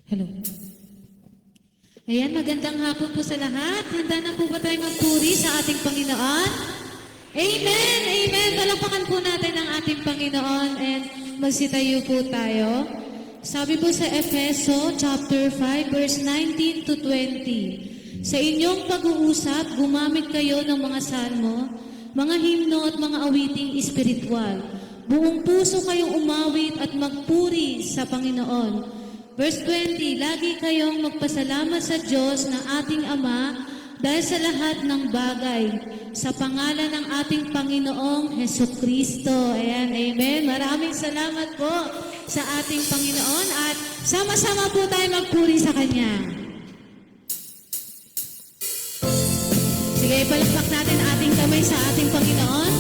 Hello. Ayan, magandang hapon po sa lahat. Handa na po ba tayo magpuri sa ating Panginoon? Amen! Amen! Palakpakan po natin ang ating Panginoon and magsitayo po tayo. Sabi po sa Efeso chapter 5 verse 19 to 20. Sa inyong pag-uusap, gumamit kayo ng mga salmo, mga himno at mga awiting espiritual. Buong puso kayong umawit at magpuri sa Panginoon. Verse 20, lagi kayong magpasalamat sa Diyos na ating Ama dahil sa lahat ng bagay, sa pangalan ng ating Panginoong Hesukristo. Ayan, amen. Maraming salamat po sa ating Panginoon at sama-sama po tayo magpuri sa Kanya. Sige, palakpak natin ating kamay sa ating Panginoon.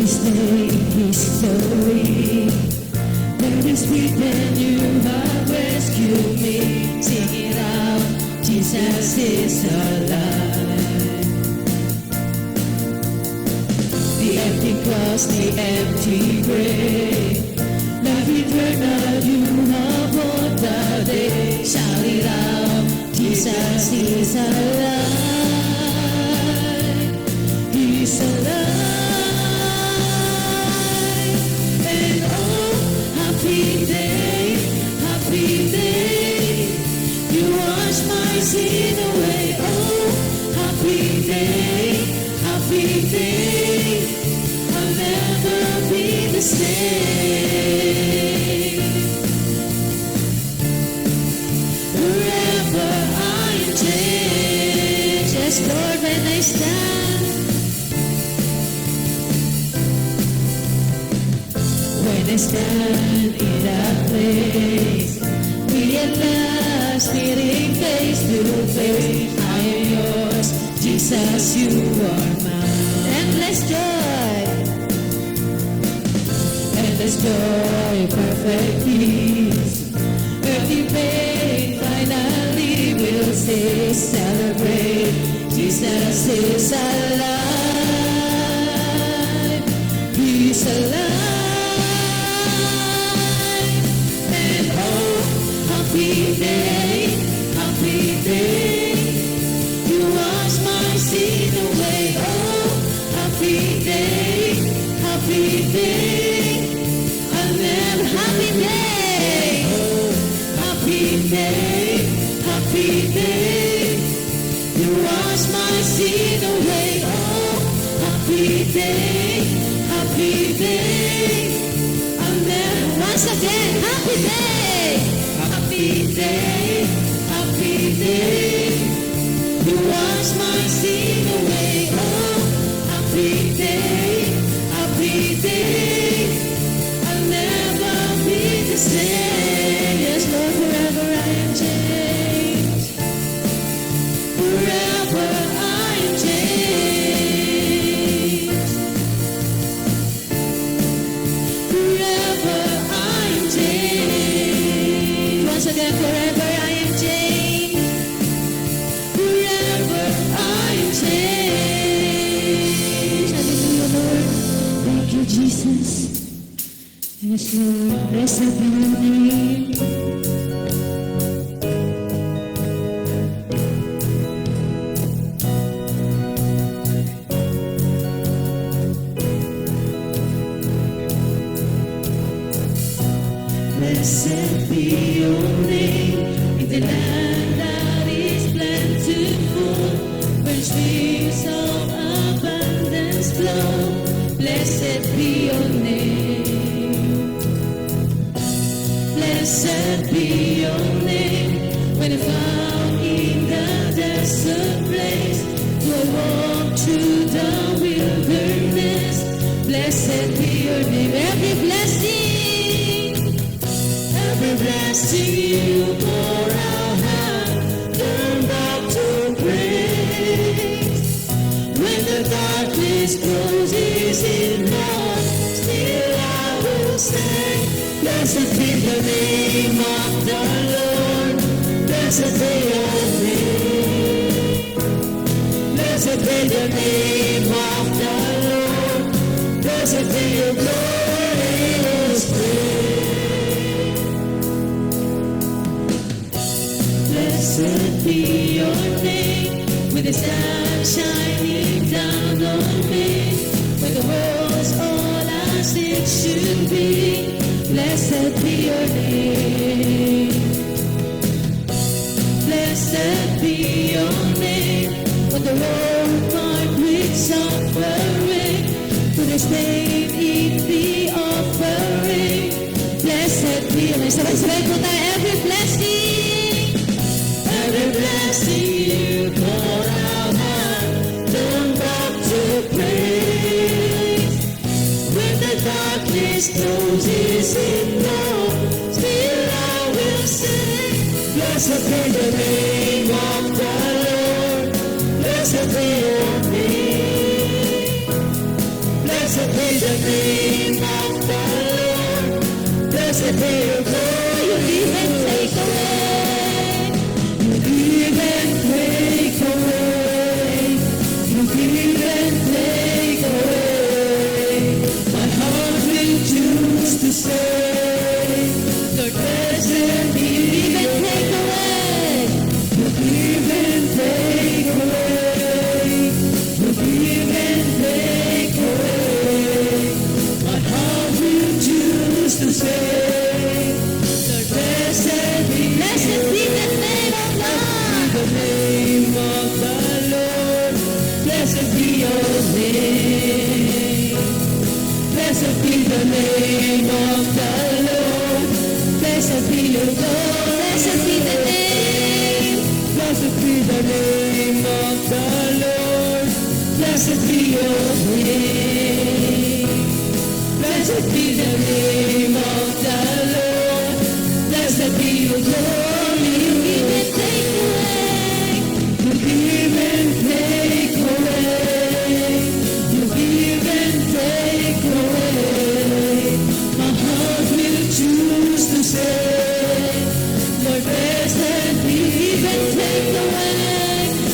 This day in history, there is sweet and you have rescued me. Sing it out, Jesus is alive. The empty cross, the empty grave, life eternal you have won the day. Shout it out, Jesus is alive. He's alive. Sin away, oh, happy day, I'll never be the same. Forever I am changed, yes, Lord, when I stand. When I stand in that place, we at last meeting face to face. I am yours, Jesus, you are mine. Endless joy, perfect peace. Earthly pain finally will say, celebrate. Jesus is alive, He's alive. And oh, happy day, you wash my sin away. Oh, happy day, I'll never happy day. Oh, happy day, you wash my sin away. Oh, happy day, I'll never. Once again, happy day. Happy day, you wash my sin away. Oh, happy day, I'll never be the same. Yes, Lord, forever I am changed. Forever I am changed. Forever I am changed. Once again, forever I am changed. Forever I am changed. Hallelujah, Lord. Thank you, Jesus. Yes, Lord. Blessed be your name. Blessed be your name in the land that is plentiful, where streams of abundance flow. Blessed be your name. Blessed be your name when I found in the desert place, to walk through the wilderness. Blessed be your name. Every blessing you pour out, turn back to grace. When the darkness closes in, Lord, still I will say, blessed be the name of the Lord. Blessed be your name. Blessed be the name of the Lord. Blessed be your glorious name. Blessed be your name, with the sun shining down on me, when the world's all as it should be. Blessed be your name. Blessed be your name, when the road marked with suffering, to this name eat the offering. Blessed be your name. Sabay-sabay po tayo. Every blessing you pour out, turn back to praise. When the darkness closes in, Lord, still I will sing. Blessed be the name of the Lord. Blessed be your name. Blessed be the name of the Lord. Blessed be your glory. You give and take away. You give and take away. You give and take away. My heart will choose to say, Lord, blessed be. You give and take away. You give and take away. You give and take away. My heart will choose to say, Lord, blessed be. Blessed be the name of the Lord. The name of the Lord. Blessed be your name. Blessed be the name of the Lord. Blessed be your God. Blessed be the name. Blessed be the name of the Lord. Blessed be your name. Blessed be the name of the Lord. Blessed be your glory. You give and take away. You give and take away. You give and take away. My heart will choose to say, Lord, blessed be. You give and take away.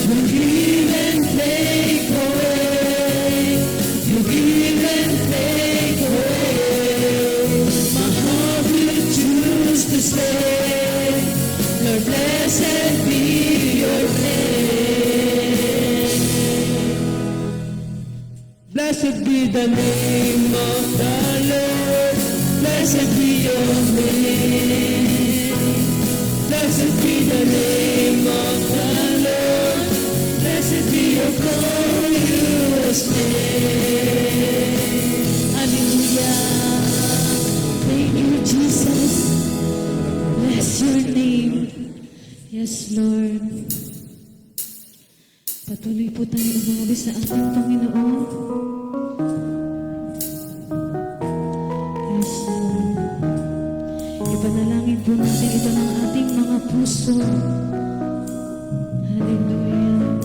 You give and take away. You give and take away. My heart will choose to say, Lord, blessed be your name. Blessed be the name of the Lord. Blessed be your name. Blessed be the name of the Lord. Blessed be your glorious name. Hallelujah. Thank you, Jesus. Bless your name. Yes, Lord. Patuloy po tayo umawi sa ating Panginoon. Yes, Lord. Ipanalangin po natin ito ng ating mga puso. Hallelujah.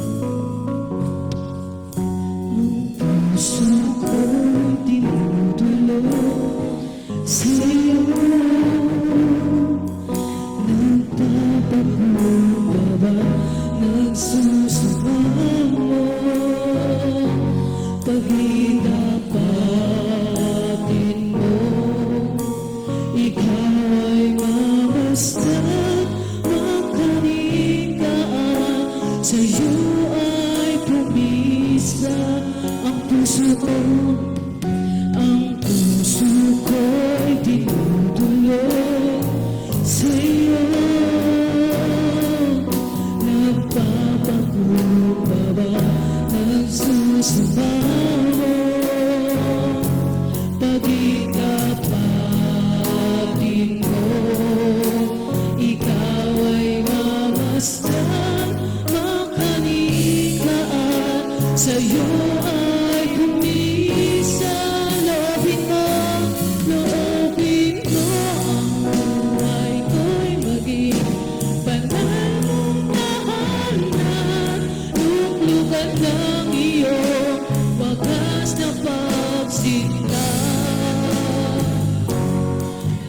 Ang puso ko'y tinutulog sa iyo. Nagpapakumbaba, nagsusumamo mo. Pag-idapatin mo, ikaw ay mamasdan, makanikaan. Sa'yo ay pumisa ang puso ko. Ang puso ko'y tinutulog sa'yo. Nagpapakumbaba, nagsusumamo. Pag-ikapatin mo, ikaw ay mamasdan, makanikaan. Sa'yo ay kumisa. Loobin mo ang buhay ko'y maging banal mong tahanan. Luklukan ng iyong wagas na pagsinta.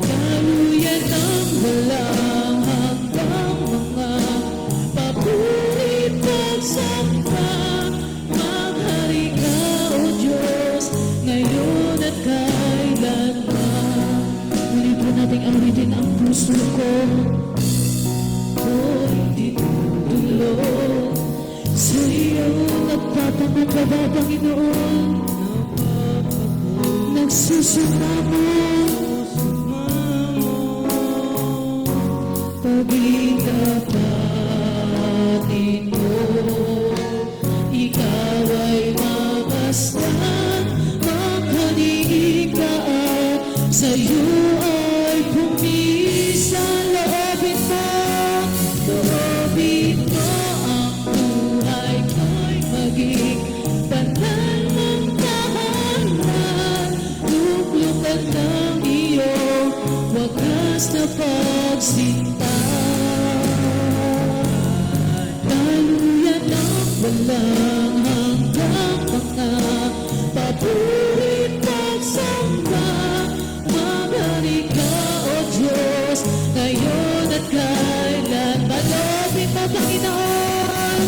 Daluyan ng walang hanggang mga pabulit pagsamba. puso ko ko'y tinutulog. Sa iyo nagpapangamba, Panginoon, nagsusumamo pag-itapatin mo. Ikaw ay mapastan, makaniig ka at sa'yo ay pumisan. Loobin mo ang buhay ko'y maging banal mong tahanan. Luklukan ng iyong wagas na pagsinta. Daluyan ng walang hanggang mga papurit pagsamba. Maghari ka, O Diyos, ngayon at kailan. Loobin mo, Panginoon,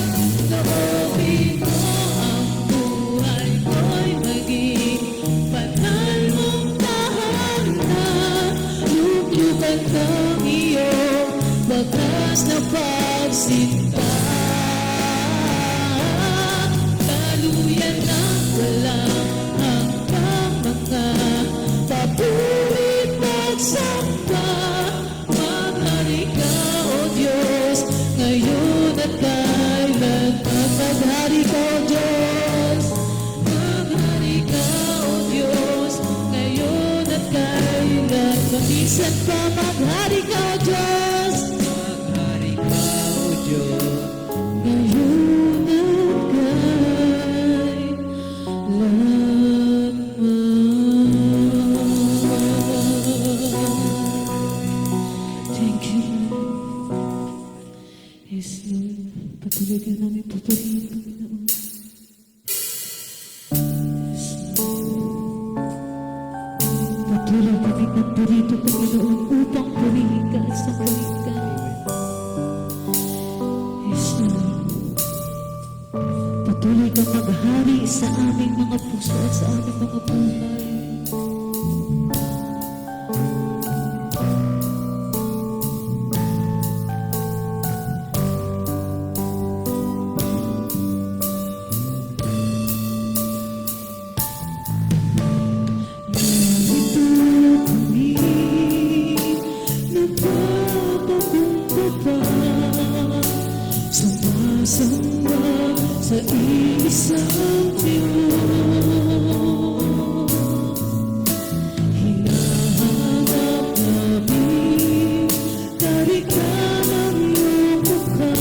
loobin mo ang buhay ko'y maging banal mong tahanan. Luklukan ng iyong wagas na pagsinta. Daluyan ng walang hanggang mga papurit pagsamba. Maghari ka, O Diyos, ngayon at kailan. Maghari ka, O Diyos, maghari ka, O Diyos, ngayon at kailan. Paminsan pa maghari ka, O Diyos, maghari ka, O Diyos, ngayon at kailan. Thank you, Lord. Yes, Lord. Patuloy ka namin pupurihin, Panginoon. Yes, Lord. Patuloy kami nandito, Panginoon, upang purihin ka at sambahin ka. Yes, Lord. Patuloy ka maghari sa aming mga puso at sa aming mga buhay. Sumasamba sa isang Diyos. Hinahanap namin karikan ng iyong mukha.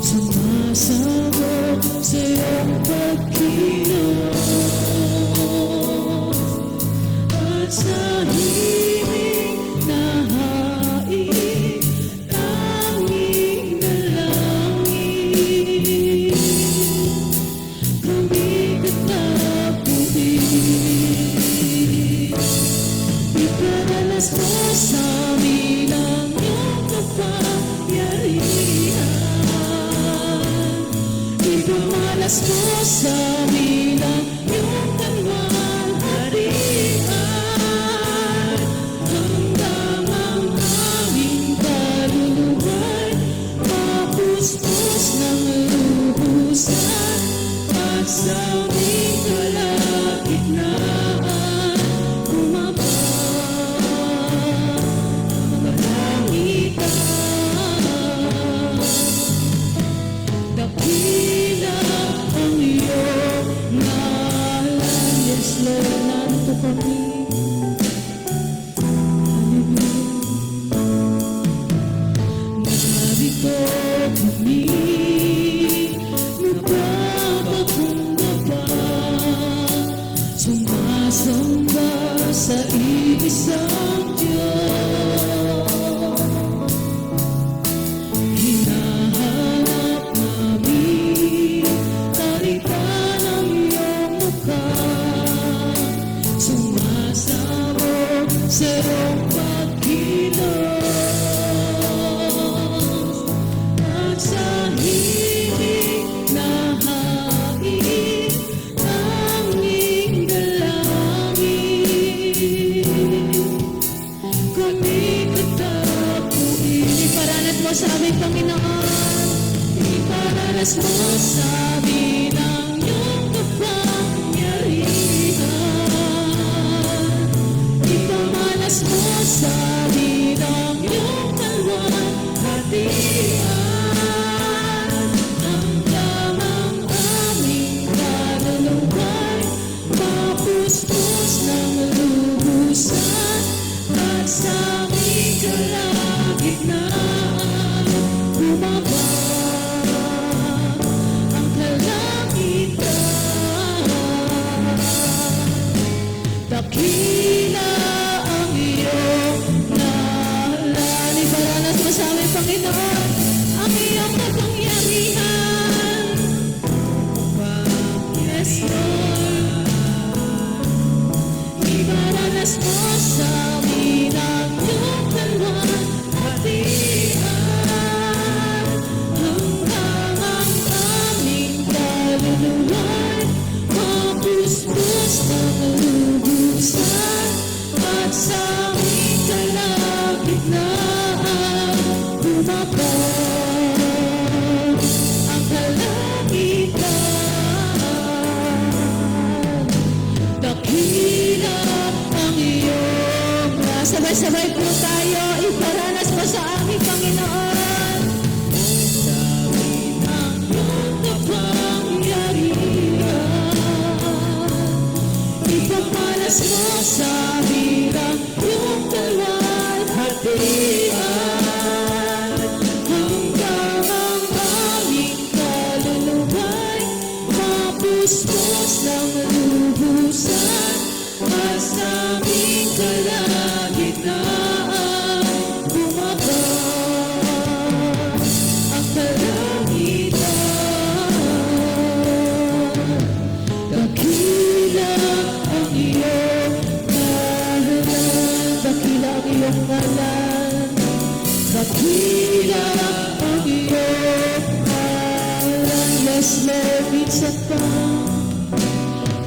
Sumasabog sa iyong pagkilos at sa himig na hain tanging dalangin. Kami katapuin, ipadalas mo sa amin ang iyong kapangyarihan. Ipamalas mo sa amin ang iyong kalwalharian. Hanggang ang aming kaluluwa'y mapuspos ng luhusan. At sa aming kalagitnaan, bumaba ang kalangitan. Dakila ang iyong ngalan. Yes, Lord, narito kami. Narito kami, nagpapakumbaba, sumasamba sa iisang Diyos. Hinahanap namin karikan ng iyong mukha. Sumasabog sa iyong pagkilos at sa himig na hain tanging dalangin. Ipamalas mo sa amin ang iyong kapangyarihan. Ipamalas mo sa amin ang iyong kalwalhatian. Hanggang ang aming kaluluwa'y mapuspos ng lubusan. At sa aming kalagitnaan bumaba ang kalangitan. Dakila ang iyong ngalan. Iparanas mo sa amin, Panginoon, ang iyong kapangyarihan. Yes, Lord. Iparanas mo sa amin ang iyong kalwalhatian. Hanggang ang aming kaluluwa'y mapuspos ng lubusan. At sa aming kalagitnaan bumaba ang kalangitan. Dakila ang iyong sabay-sabay po tayo, iparanas mo sa aming Panginoon. Sa amin ang iyong kapangyarihan. Ipamalas mo sa amin ang iyong kalwalhatian. Hanggang ang aming kaluluwa'y mapuspos ng lubusan. At sa aming kalagitnaan bumaba ang kalangitan. Dakila ang iyong ngalan. Dakila ang iyong ngalan. Dakila ang iyong ngalan. Yes, Lord, minsan pa.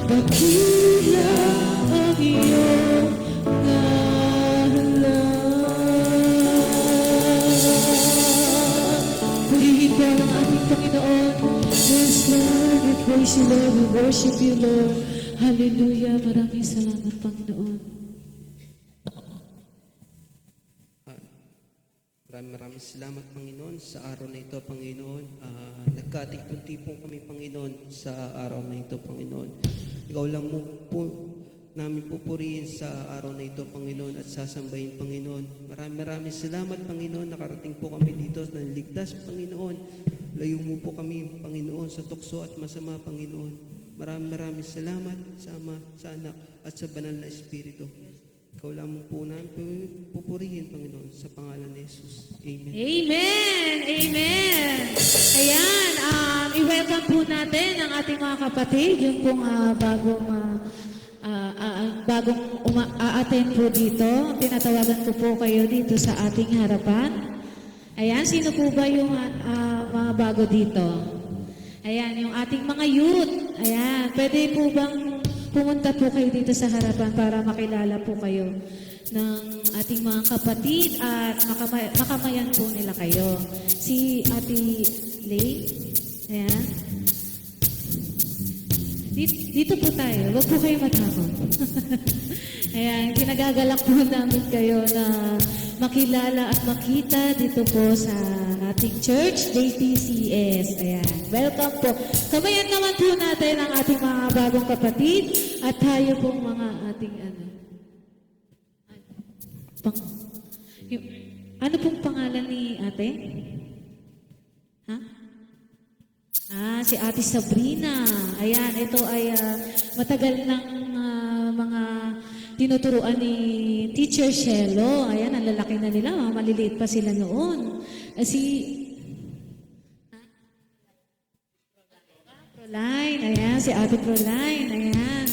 Dakila ang iyong ngalan. Purihin ka ng ating Panginoon. Yes, Lord, we praise you, Lord. We worship you, Lord. Hallelujah. Maraming salamat, Panginoon. Maraming salamat, Panginoon, sa araw na ito, Panginoon. Nagkatipon-tipon kami, Panginoon, sa araw na ito, Panginoon. Ikaw lang mo po namin pupurihin sa araw na ito, Panginoon, at sasambahin, Panginoon. Maraming salamat, Panginoon. Nakarating po kami dito na ligtas, Panginoon. Layo mo po kami, Panginoon, sa tukso at masama, Panginoon. Maraming salamat sa Ama, sa Anak, at sa Banal na Espiritu. Ikaw lamang po namin pupurihin, Panginoon, sa pangalan ni Jesus. Amen. Amen! Amen! Ayan, i-welcome po natin ang ating mga kapatid, yung pong bagong a-attend po dito. Tinatawagan ko po kayo dito sa ating harapan. Ayan, sino po ba yung mga bago dito? Ayan, yung ating mga youth. Ayan, pwede po bang pumunta po kayo dito sa harapan para makilala po kayo ng ating mga kapatid at makamayan po nila kayo. Si Ate Lay, ayan. Dito po tayo, wag po kayo matakot. Ayan, kinagagalak po namin kayo na makilala at makita dito po sa ating church, JTCS. Ayan, welcome po. Kamayan naman po natin ang ating mga bagong kapatid at tayo pong mga ating ano pong pangalan ni ate? Ha? Si Ate Sabrina. Ayan, ito ay matagal ng mga tinuturuan ni Teacher Shelo. Ayan, ang lalaki na nila. Maliliit pa sila noon. Proline. Ayan, si Ate Proline. Ayan.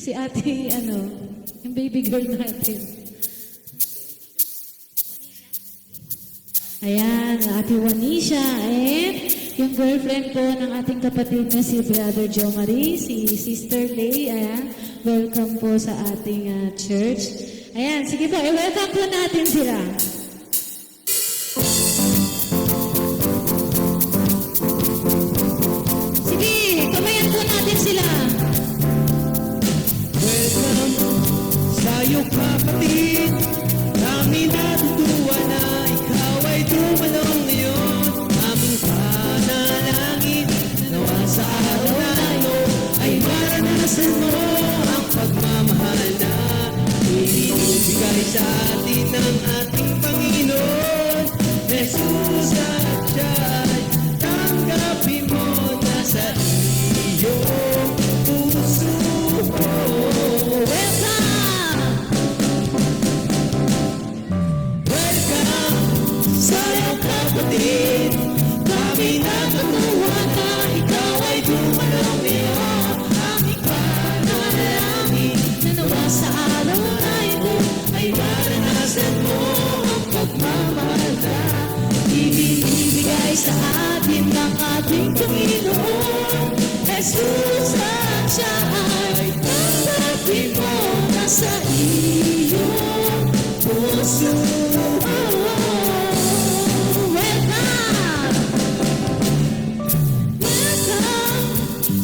Si Ate, yung baby girl natin. Ayan, Ate Wanisha. And yung girlfriend po ng ating kapatid na si Brother Joe Marie, si Sister Lay. Ayan, welcome po sa ating church. Ayan, sige po, welcome po natin sila. Maranasan mo ang pagmamahal na ibinibigay sa atin ng ating Panginoon Jesus at siya'y tanggapin mo na sa iyong puso. Welcome sa iyong kapatid. Kami natutuwa na ikaw ay dumalaw ngayon. Aming panalangin na nawa sa araw na ito ay maranasan mo ang pagmamahal na ibinibigay sa atin ng ating Panginoon Jesus at siya ay tanggapin mo na sa iyong puso.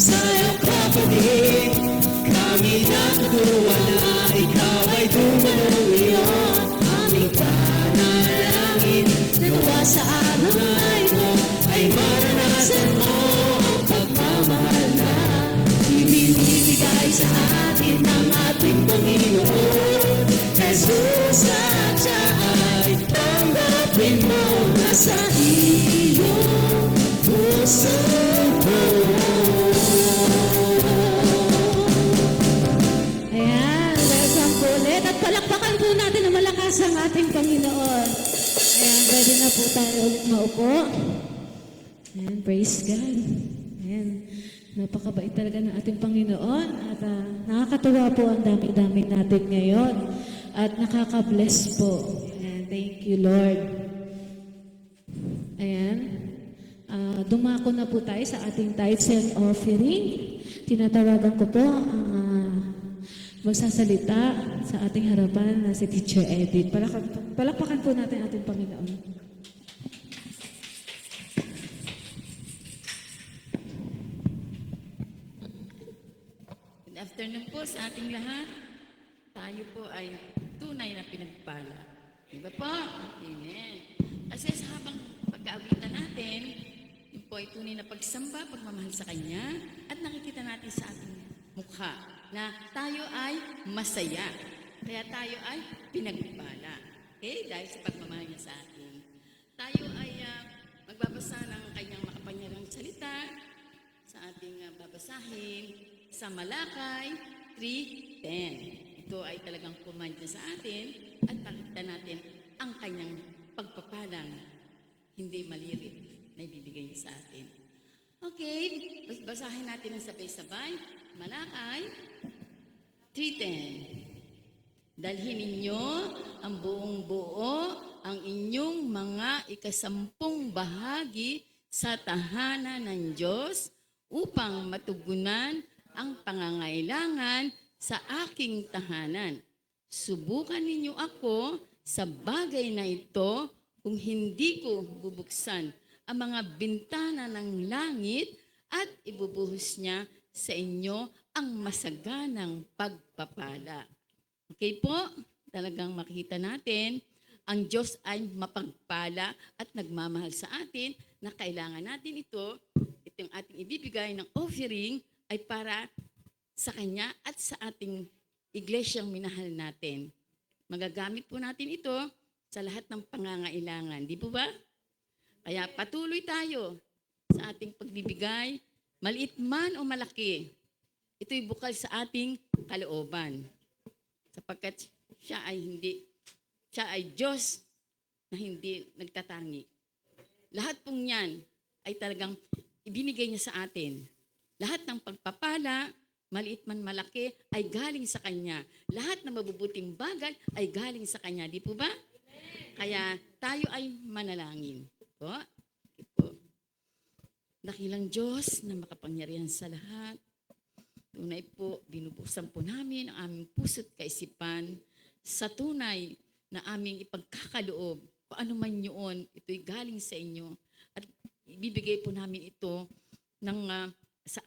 Sa iyong kapatid, kami natutuwa na ikaw ay dumalaw ngayon. Aming panalangin na nawa sa araw na ito ay maranasan mo ang pagmamahal na ibinibigay sa atin ng ating Panginoon Jesus at siya ay tanggapin mo na sa iyong puso. Ayan, welcome po ulit. At palakpakan po natin na malakas ang ating Panginoon. Ayan, pwede na po tayo ulit maupo. Ayan, praise God. Ayan, napakabait talaga ng ating Panginoon. At nakakatuwa po ang dami-dami natin ngayon. At nakaka-bless po. Ayan, thank you, Lord. Ayan. Dumako na po tayo sa ating tithes and offering. Tinatawagan ko po ang magsasalita sa ating harapan na si Teacher Edith. Palakpakan po natin ating Panginoon. Good afternoon po sa ating lahat. Tayo po ay tunay na pinagpala. Diba po? Amen. Kasi sa habang pagkaawitan natin, yun po ay tunay na pagsamba, pagmamahal sa Kanya, at nakikita natin sa ating mukha na tayo ay masaya. Kaya tayo ay pinagpala. Okay? Dahil sa pagmamahal niya sa atin. Tayo ay magbabasa ng Kanyang makapangyarihang salita sa ating babasahin sa Malakay 3:10. Ito ay talagang command niya sa atin at pakita natin ang Kanyang pagpapalang hindi malirip na ibibigay niya sa atin. Okay, basahin natin ang sabay-sabay. Malakay 3:10. Dalhin ninyo ang buong buo ang inyong mga ikasampung bahagi sa tahanan ng Diyos upang matugunan ang pangangailangan sa aking tahanan. Subukan ninyo ako sa bagay na ito kung hindi ko bubuksan ang mga bintana ng langit at ibubuhos niya sa inyo ang masaganang pagpapala. Okay po, talagang makita natin, ang Diyos ay mapagpala at nagmamahal sa atin na kailangan natin ito, itong ating ibibigay ng offering ay para sa Kanya at sa ating iglesyang minahal natin. Magagamit po natin ito sa lahat ng pangangailangan. Di po ba? Kaya patuloy tayo sa ating pagbibigay, maliit man o malaki. Ito'y bukal sa ating kalooban. Sapagkat siya ay Diyos na hindi nagtatangi. Lahat pong yan ay talagang ibinigay niya sa atin. Lahat ng pagpapala, maliit man malaki, ay galing sa Kanya. Lahat ng mabubuting bagay ay galing sa Kanya. Di po ba? Kaya tayo ay manalangin. Po? Po. Dakilang Diyos na makapangyarihan sa lahat. Tunay po, binubuksan po namin ang aming puso't kaisipan sa tunay na aming ipagkakaloob. Paano man yun, ito'y galing sa inyo. At ibibigay po namin ito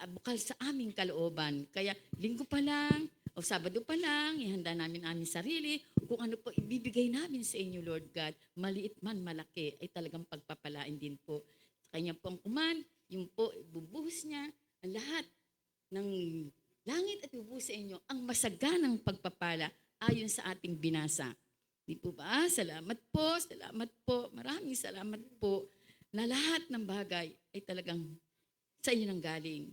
bukal sa aming kalooban. Kaya linggo pa lang, o Sabado pa lang, ihanda namin aming sarili kung ano po ibibigay namin sa inyo, Lord God. Maliit man, malaki, ay talagang pagpapalain din po. Sa Kanya po ang kuman, yung po, bubuhos niya ang lahat ng langit at lupa sa inyo ang masaganang pagpapala ayon sa ating binasa. Di po ba? Salamat po, maraming salamat po na lahat ng bagay ay talagang sa inyo nang galing.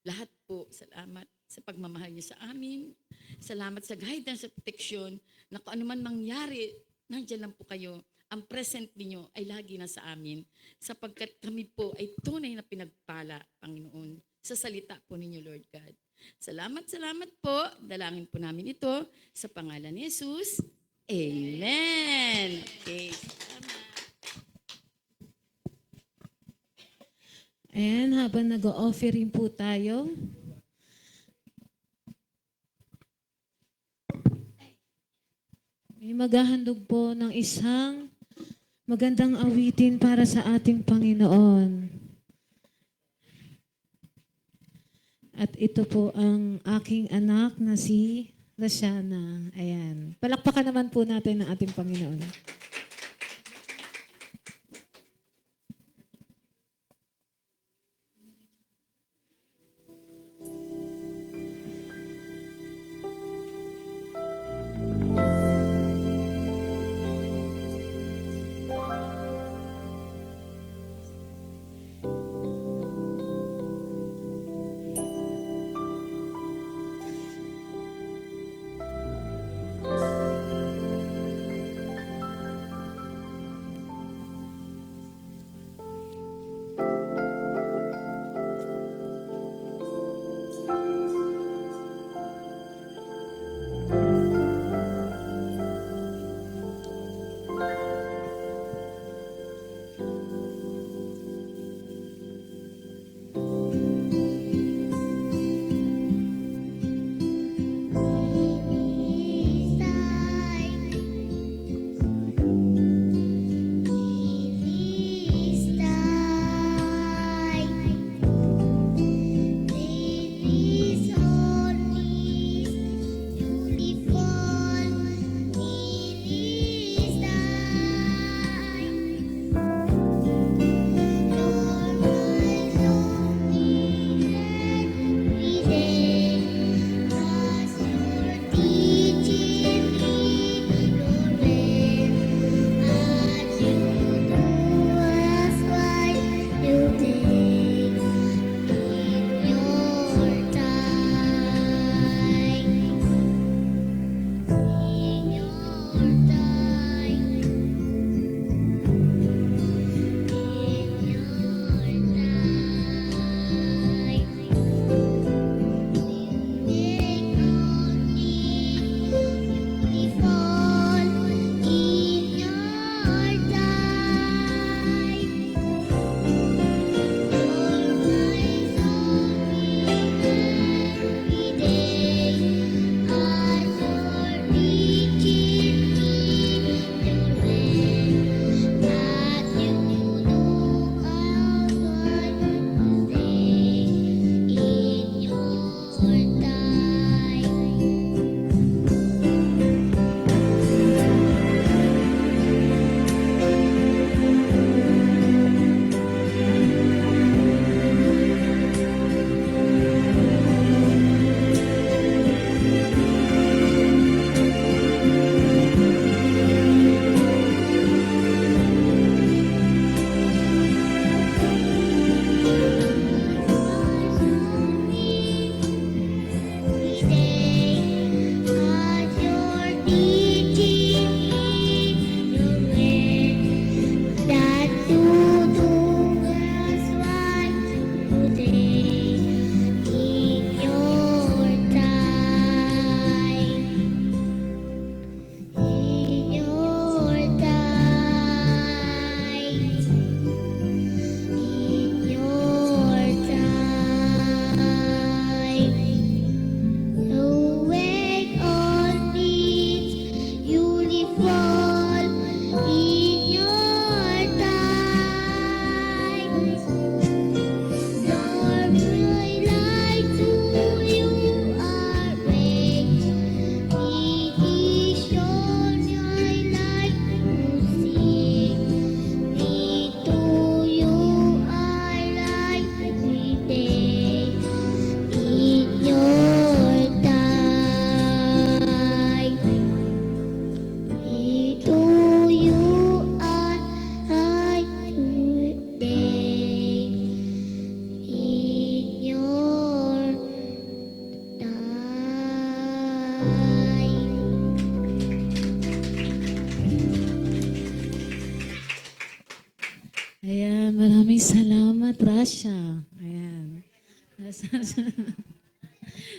Lahat po, salamat sa pagmamahal niyo sa amin. Salamat sa guidance at protection na kung ano man mangyari, nandiyan lang po kayo. Ang present niyo ay lagi na sa amin sapagkat kami po ay tunay na pinagpala, Panginoon, sa salita po ninyo, Lord God. Salamat po. Dalangin po namin ito sa pangalan ni Jesus. Amen. Okay. Ayan, habang nag-offering po tayo, may maghahandog po ng isang magandang awitin para sa ating Panginoon. At ito po ang aking anak na si Lashana. Ayan. Palakpakan naman po natin ang ating Panginoon.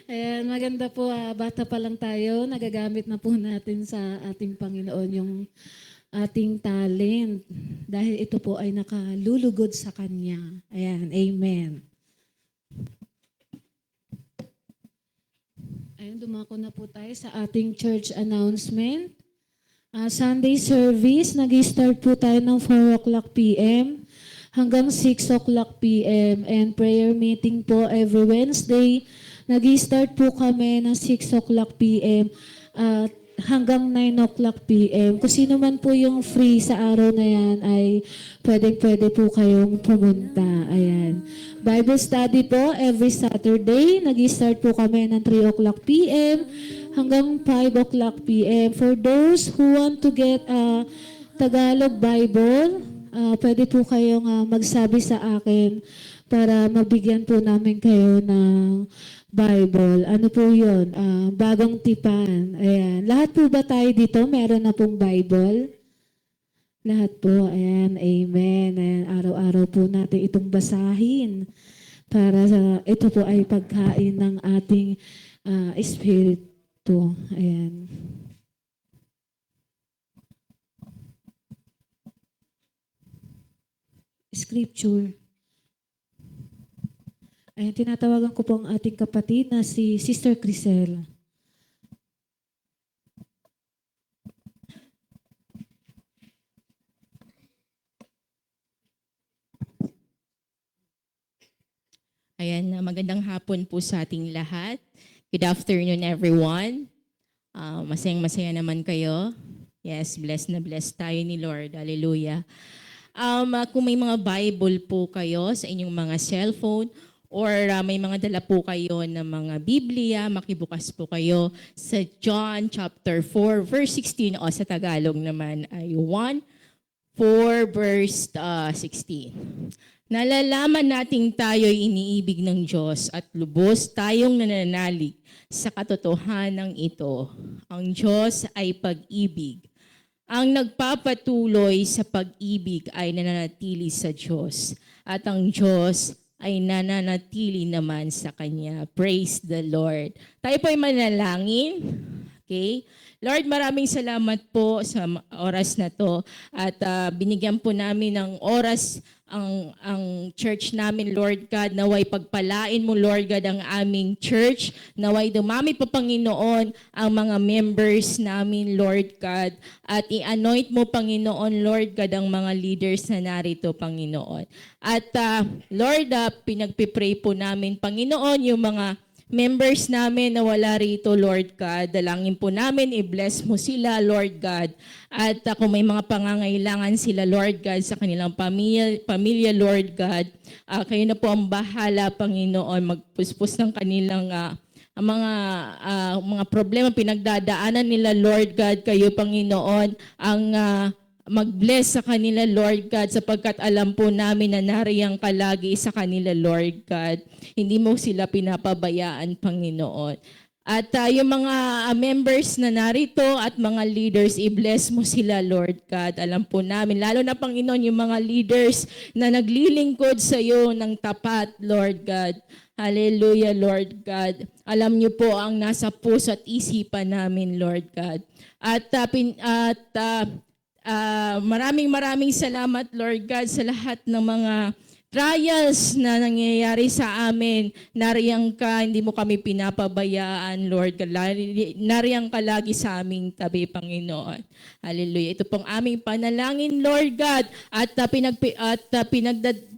Ayan, maganda po, bata pa lang tayo, nagagamit na po natin sa ating Panginoon yung ating talent. Dahil ito po ay nakalulugod sa Kanya. Ayan, amen. Ayan, dumako na po tayo sa ating church announcement. Sunday service, nag-start po tayo ng 4 o'clock p.m. hanggang 6 o'clock p.m. And prayer meeting po every Wednesday. Nag-start po kami ng 6 o'clock p.m. at hanggang 9 o'clock p.m. Kung sino man po yung free sa araw na yan ay pwede po kayong pumunta. Ayan. Bible study po every Saturday. Nag-start po kami ng 3 o'clock p.m. hanggang 5 o'clock p.m. For those who want to get a Tagalog Bible, pwede po kayong magsabi sa akin para mabigyan po namin kayo ng Bible. Ano po yun? Bagong tipan. Ayan. Lahat po ba tayo dito? Meron na pong Bible? Lahat po. Ayan. Amen. Ayan. Araw-araw po natin itong basahin para ito po ay pagkain ng ating espiritu. Ayan. Scripture. Ayan, tinatawagan ko po ang ating kapatid na si Sister Crisel. Ayan, magandang hapon po sa ating lahat. Good afternoon, everyone. Masayang-masaya naman kayo. Yes, blessed na blessed tayo ni Lord. Hallelujah. Kung may mga Bible po kayo sa inyong mga cellphone or may mga dala po kayo na mga Biblia, makibukas po kayo sa John chapter 4, verse 16 o sa Tagalog naman ay 1:4 verse 16. Nalalaman nating tayo'y iniibig ng Diyos at lubos tayong nananalig sa katotohanan ito. Ang Diyos ay pag-ibig. Ang nagpapatuloy sa pag-ibig ay nananatili sa Diyos at ang Diyos ay nananatili naman sa Kanya. Praise the Lord. Tayo po ay manalangin. Okay? Lord, maraming salamat po sa oras na to at binigyan po namin ng oras ang church namin, Lord God. Naway pagpalain mo, Lord God, ang aming church. Naway dumami pa, Panginoon, ang mga members namin, Lord God. At i-anoint mo, Panginoon, Lord God, ang mga leaders na narito, Panginoon. At Lord, pinagpipray po namin, Panginoon, yung mga members namin na wala rito, Lord God. Dalangin po namin, i-bless mo sila, Lord God. At kung may mga pangangailangan sila, Lord God, sa kanilang pamilya, Lord God, kayo na po ang bahala, Panginoon, magpuspos ng kanilang mga problema, pinagdadaanan nila, Lord God, kayo, Panginoon, ang mag-bless sa kanila, Lord God, sapagkat alam po namin na nariyang ka lagi sa kanila, Lord God. Hindi mo sila pinapabayaan, Panginoon. At yung mga members na narito at mga leaders, i-bless mo sila, Lord God. Alam po namin, lalo na, Panginoon, yung mga leaders na naglilingkod sa iyo ng tapat, Lord God. Hallelujah, Lord God. Alam niyo po ang nasa puso at isipan namin, Lord God. At maraming salamat, Lord God, sa lahat ng mga trials na nangyayari sa amin. Nariyang ka, hindi mo kami pinapabayaan, Lord God. Nariyang ka lagi sa aming tabi, Panginoon. Hallelujah. Ito pong aming panalangin, Lord God. At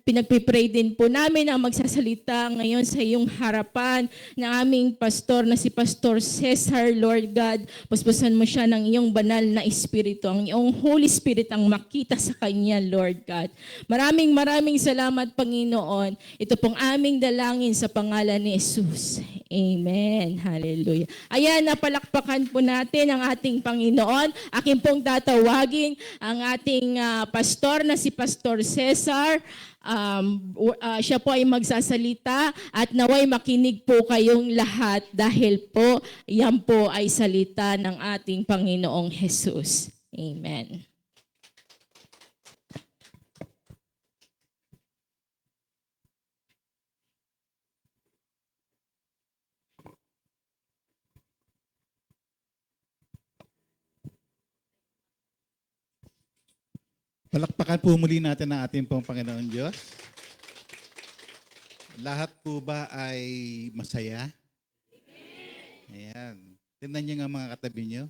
pinagpipray din po namin ang magsasalita ngayon sa iyong harapan ng aming pastor na si Pastor Cesar, Lord God. Puspusan mo siya ng iyong banal na espiritu. Ang iyong Holy Spirit ang makita sa kanya, Lord God. Maraming salamat, Panginoon. Ito pong aming dalangin sa pangalan ni Jesus. Amen. Hallelujah. Ayan, napalakpakan po natin ang ating Panginoon. Akin pong tatawagin ang ating pastor na si Pastor Cesar. Siya po ay magsasalita at naway makinig po kayong lahat dahil po yan po ay salita ng ating Panginoong Jesus. Amen. Palakpakan po muli natin ang ating pong Panginoon Diyos. Lahat po ba ay masaya? Ayan. Tingnan niyo nga mga katabi niyo.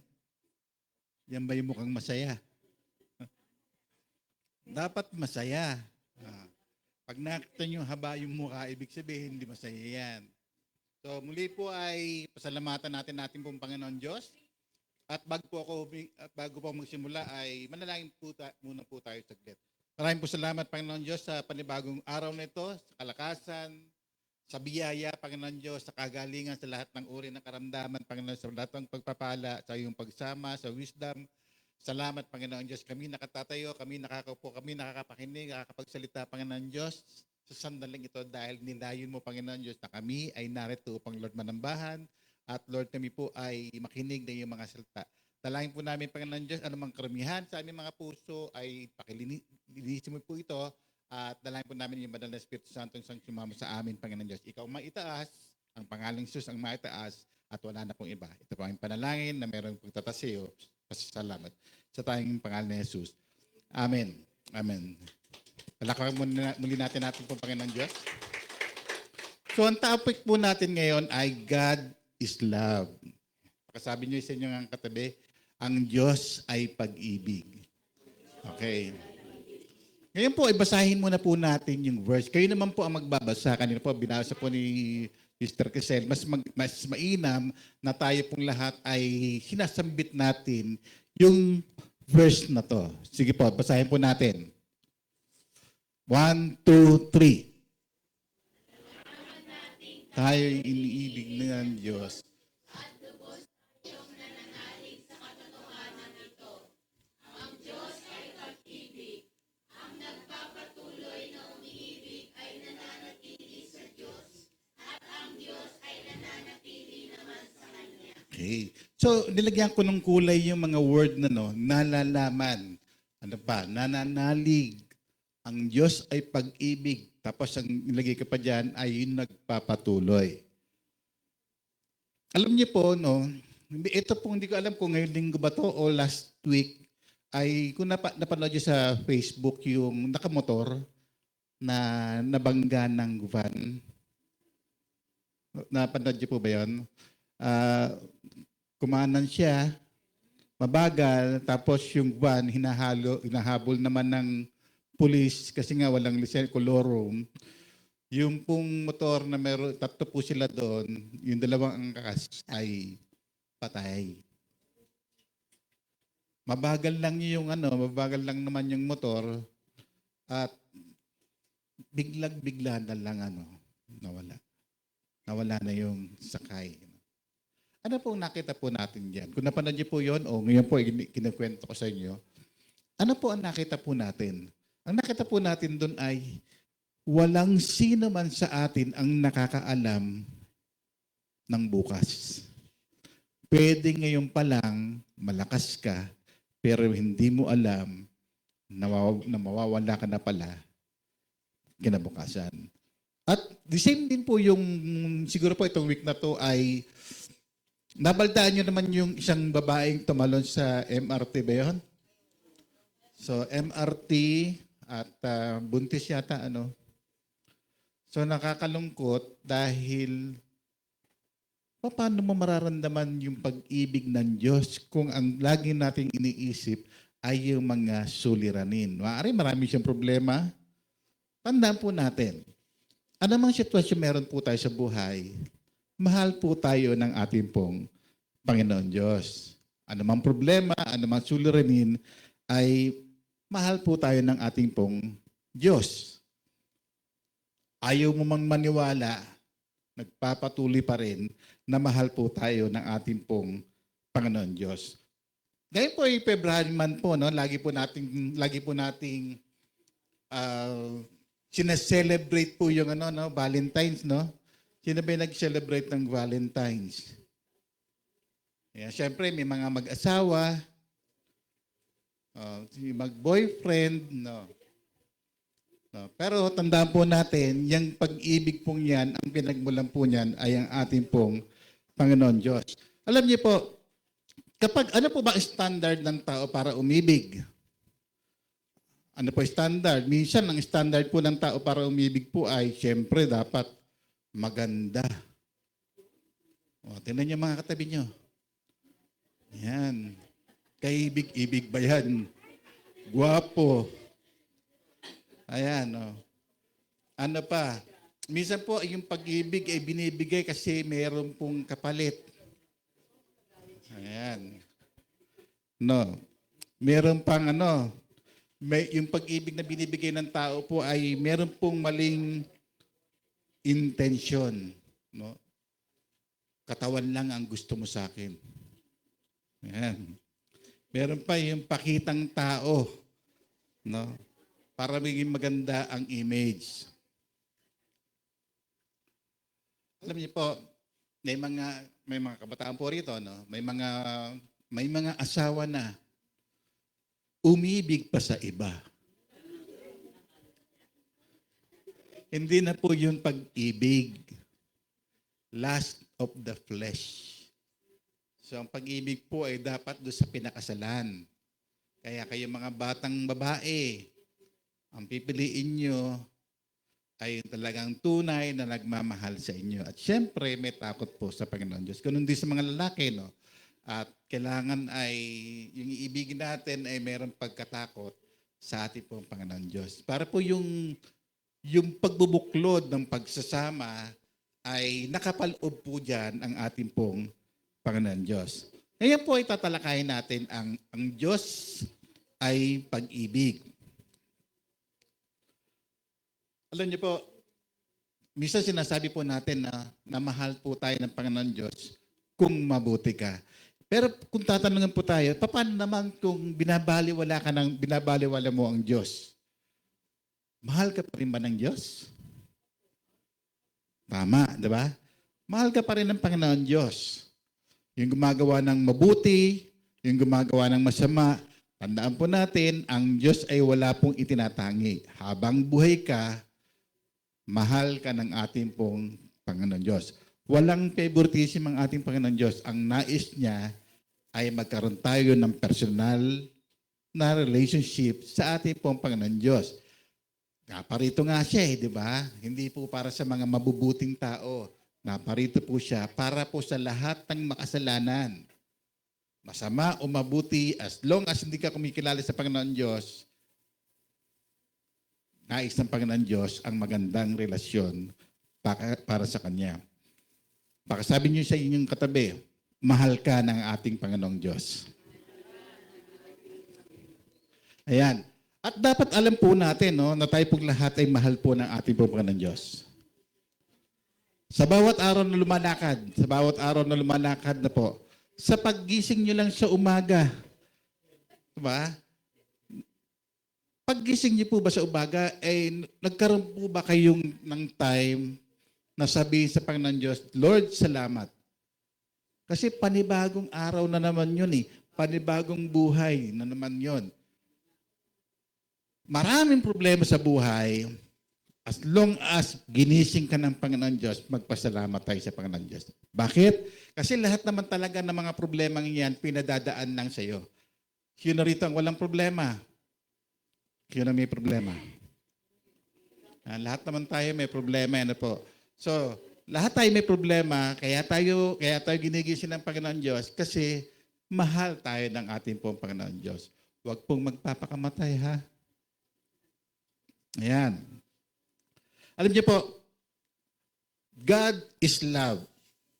Yan ba yung mukhang masaya? Dapat masaya. Pag nakita niyo haba yung mukha, ibig sabihin hindi masaya yan. So muli po ay pasalamatan natin ating pong Panginoon Diyos. At bago po magsimula ay manalangin po muna po tayo saglit. Maraming po salamat Panginoon Diyos sa panibagong araw na ito, sa kalakasan, sa biyaya Panginoon Diyos, sa kagalingan, sa lahat ng uri ng karamdaman Panginoon, sa lahat ng pagpapala, sa iyong pagsama, sa wisdom. Salamat Panginoon Diyos. Kami nakatatayo, kami nakakaupo, kami nakakapakinig, nakakapagsalita Panginoon Diyos sa sandaling ito dahil nilayon mo Panginoon Diyos na kami ay narito upang Lord manambahan. At Lord, kami po ay makinig na iyong mga salita. Dalangin po namin, Panginoon Diyos, anumang karamihan sa aming mga puso ay pakilinisin mo po ito. At dalangin po namin yung Banal na Espiritu Santo ang sumama sa amin, Panginoon Diyos. Ikaw maitaas, ang pangalang Jesus ang maitaas, at wala na pong iba. Ito po ang panalangin na mayroong pagtatasiyo. Salamat sa tayong pangalan ni Jesus. Amen. Amen. Palakpakan muli natin po, Panginoon Diyos. So, ang topic po natin ngayon ay God is love. Pagkasabi niyo sa inyong katabi, ang Diyos ay pag-ibig. Okay. Ngayon po, ibasahin muna po natin yung verse. Kayo naman po ang magbabasa. Kanina po, binasa po ni Mr. Quezel. Mas mainam na tayo pong lahat ay sinasambit natin yung verse na to. Sige po, basahin po natin. 1, 2, 3. Tayo'y iniibig ng Diyos. At lubos tayong nananalig sa katotohanan ito. Ang Diyos ay pag-ibig. Ang nagpapatuloy na umiibig ay nananatili sa Diyos. At ang Diyos ay nananatili naman sa Kanya. Okay. So, nilagyan ko ng kulay yung mga word na nalalaman. Ano pa? Nananalig. Ang Diyos ay pag-ibig. Tapos ang nilagay ko pa dyan ay yung nagpapatuloy. Alam niyo po, ito po hindi ko alam kung ngayong linggo ba to o last week, ay kung napanood niyo sa Facebook yung nakamotor na nabangga ng van. Napanood niyo po ba yun? Kumanan siya, mabagal, tapos yung van hinahabol naman ng pulis kasi nga walang lisensya, kolorum. Yung pong motor na meron, 3 po sila doon, yung 2 angkas ay patay. Mabagal lang mabagal lang naman yung motor at biglang-bigla na lang nawala. Nawala na yung sakay. Ano po nakita po natin diyan? Kung napanood niyo po 'yon o ngayon po kinukwento ko sa inyo. Ano po ang nakita po natin? Ang nakita po natin doon ay walang sino man sa atin ang nakakaalam ng bukas. Pwede ngayon pa lang malakas ka, pero hindi mo alam na mawawala ka na pala kinabukasan. At the same din po yung, siguro po itong week na to ay, nabaldaan nyo naman yung isang babaeng tumalon sa MRT ba yun? So MRT, at buntis yata, So nakakalungkot dahil paano mo mararamdaman yung pag-ibig ng Diyos kung ang lagi nating iniisip ay yung mga suliranin. Marami siyang problema. Tandaan po natin, anumang sitwasyon meron po tayo sa buhay, mahal po tayo ng ating pong Panginoon Diyos. Anumang problema, anumang suliranin ay mahal po tayo ng ating pong Diyos. Ayaw mo mang maniwala, nagpapatuloy pa rin na mahal po tayo ng ating pong Panginoon Diyos. Ngayon po ay February month po, lagi po nating sineselebrate po yung Valentine's, Sino ba yung nag-celebrate ng Valentine's? Yeah, syempre may mga mag-asawa, mag-boyfriend, Pero tandaan po natin, yung pag-ibig pong yan, ang pinagmulan po niyan ay ang ating pong Panginoon Diyos. Alam niyo po, ano po ba standard ng tao para umibig? ano po standard? Minsan, ang standard po ng tao para umibig po ay, siyempre, dapat maganda. O, tingnan niyo mga katabi niyo. Yan. Kaibig-ibig ba yan? Guwapo. Ayan, o. Ano pa? Minsan po, yung pag-ibig ay binibigay kasi mayroon pong kapalit. Ayan. No. Meron pang yung pag-ibig na binibigay ng tao po ay meron pong maling intention. No? Katawan lang ang gusto mo sa akin. Ayan. Meron pa yung pakitang tao. No? Para maging maganda ang image. Alam niyo po, may mga kabataan po rito, no? May mga asawa na umibig pa sa iba. Hindi na po yung pag-ibig. Lust of the flesh. So ang pag-ibig po ay dapat doon sa pinakasalan. Kaya kayo mga batang babae, ang pipiliin nyo ay talagang tunay na nagmamahal sa inyo. At syempre, may takot po sa Panginoon Diyos. Ganun din sa mga lalaki, no? At kailangan ay, yung iibigin natin ay mayroong pagkatakot sa ating pong Panginoon Diyos. Para po yung pagbubuklod ng pagsasama ay nakapaloob po dyan ang ating pong Panginoon Diyos. Ngayon po ay tatalakayin natin ang Diyos ay pag-ibig. Alam niyo po, minsan sinasabi po natin na mahal po tayo ng Panginoon Diyos kung mabuti ka. Pero kung tatanungin po tayo, paano naman kung binabaliwala mo ang Diyos? Mahal ka pa rin ba ng Diyos? Tama, di ba? Mahal ka pa rin ng Panginoon Diyos. Yung gumagawa ng mabuti, yung gumagawa ng masama, tandaan po natin, ang Diyos ay wala pong itinatangi. Habang buhay ka, mahal ka ng ating pong Panginoon Diyos. Walang favoritism ang ating Panginoon Diyos. Ang nais niya ay magkaroon tayo ng personal na relationship sa ating pong Panginoon Diyos. Naparito nga siya di ba? Hindi po para sa mga mabubuting tao. Naparito po siya para po sa lahat ng makasalanan. Masama o mabuti, as long as hindi ka kumikilala sa Panginoon Diyos, nais ng Panginoon Diyos ang magandang relasyon para sa Kanya. Baka sabi niyo sa inyong katabi, mahal ka ng ating Panginoong Diyos. Ayan. At dapat alam po natin na tayo pong lahat ay mahal po ng ating Panginoong Diyos. Sa bawat araw na lumalakad na po, sa paggising nyo lang sa umaga, diba? Paggising niyo po ba sa umaga, nagkaroon po ba kayong ng time na sabihin sa Panginoon Diyos, Lord, salamat. Kasi panibagong araw na naman yun Panibagong buhay na naman yun. Maraming problema sa buhay, as long as ginising ka ng Panginoon Diyos, magpasalamat tayo sa Panginoon Diyos. Bakit? Kasi lahat naman talaga ng mga problemang yan, pinadadaan lang sa iyo. Sino rito ang walang problema? Sino may problema? Lahat naman tayo may problema. Po. So, lahat tayo may problema, kaya tayo ginigising ng Panginoon Diyos kasi mahal tayo ng ating pong Panginoon Diyos. Huwag pong magpapakamatay, ha? Ayan. Alam niyo po, God is love.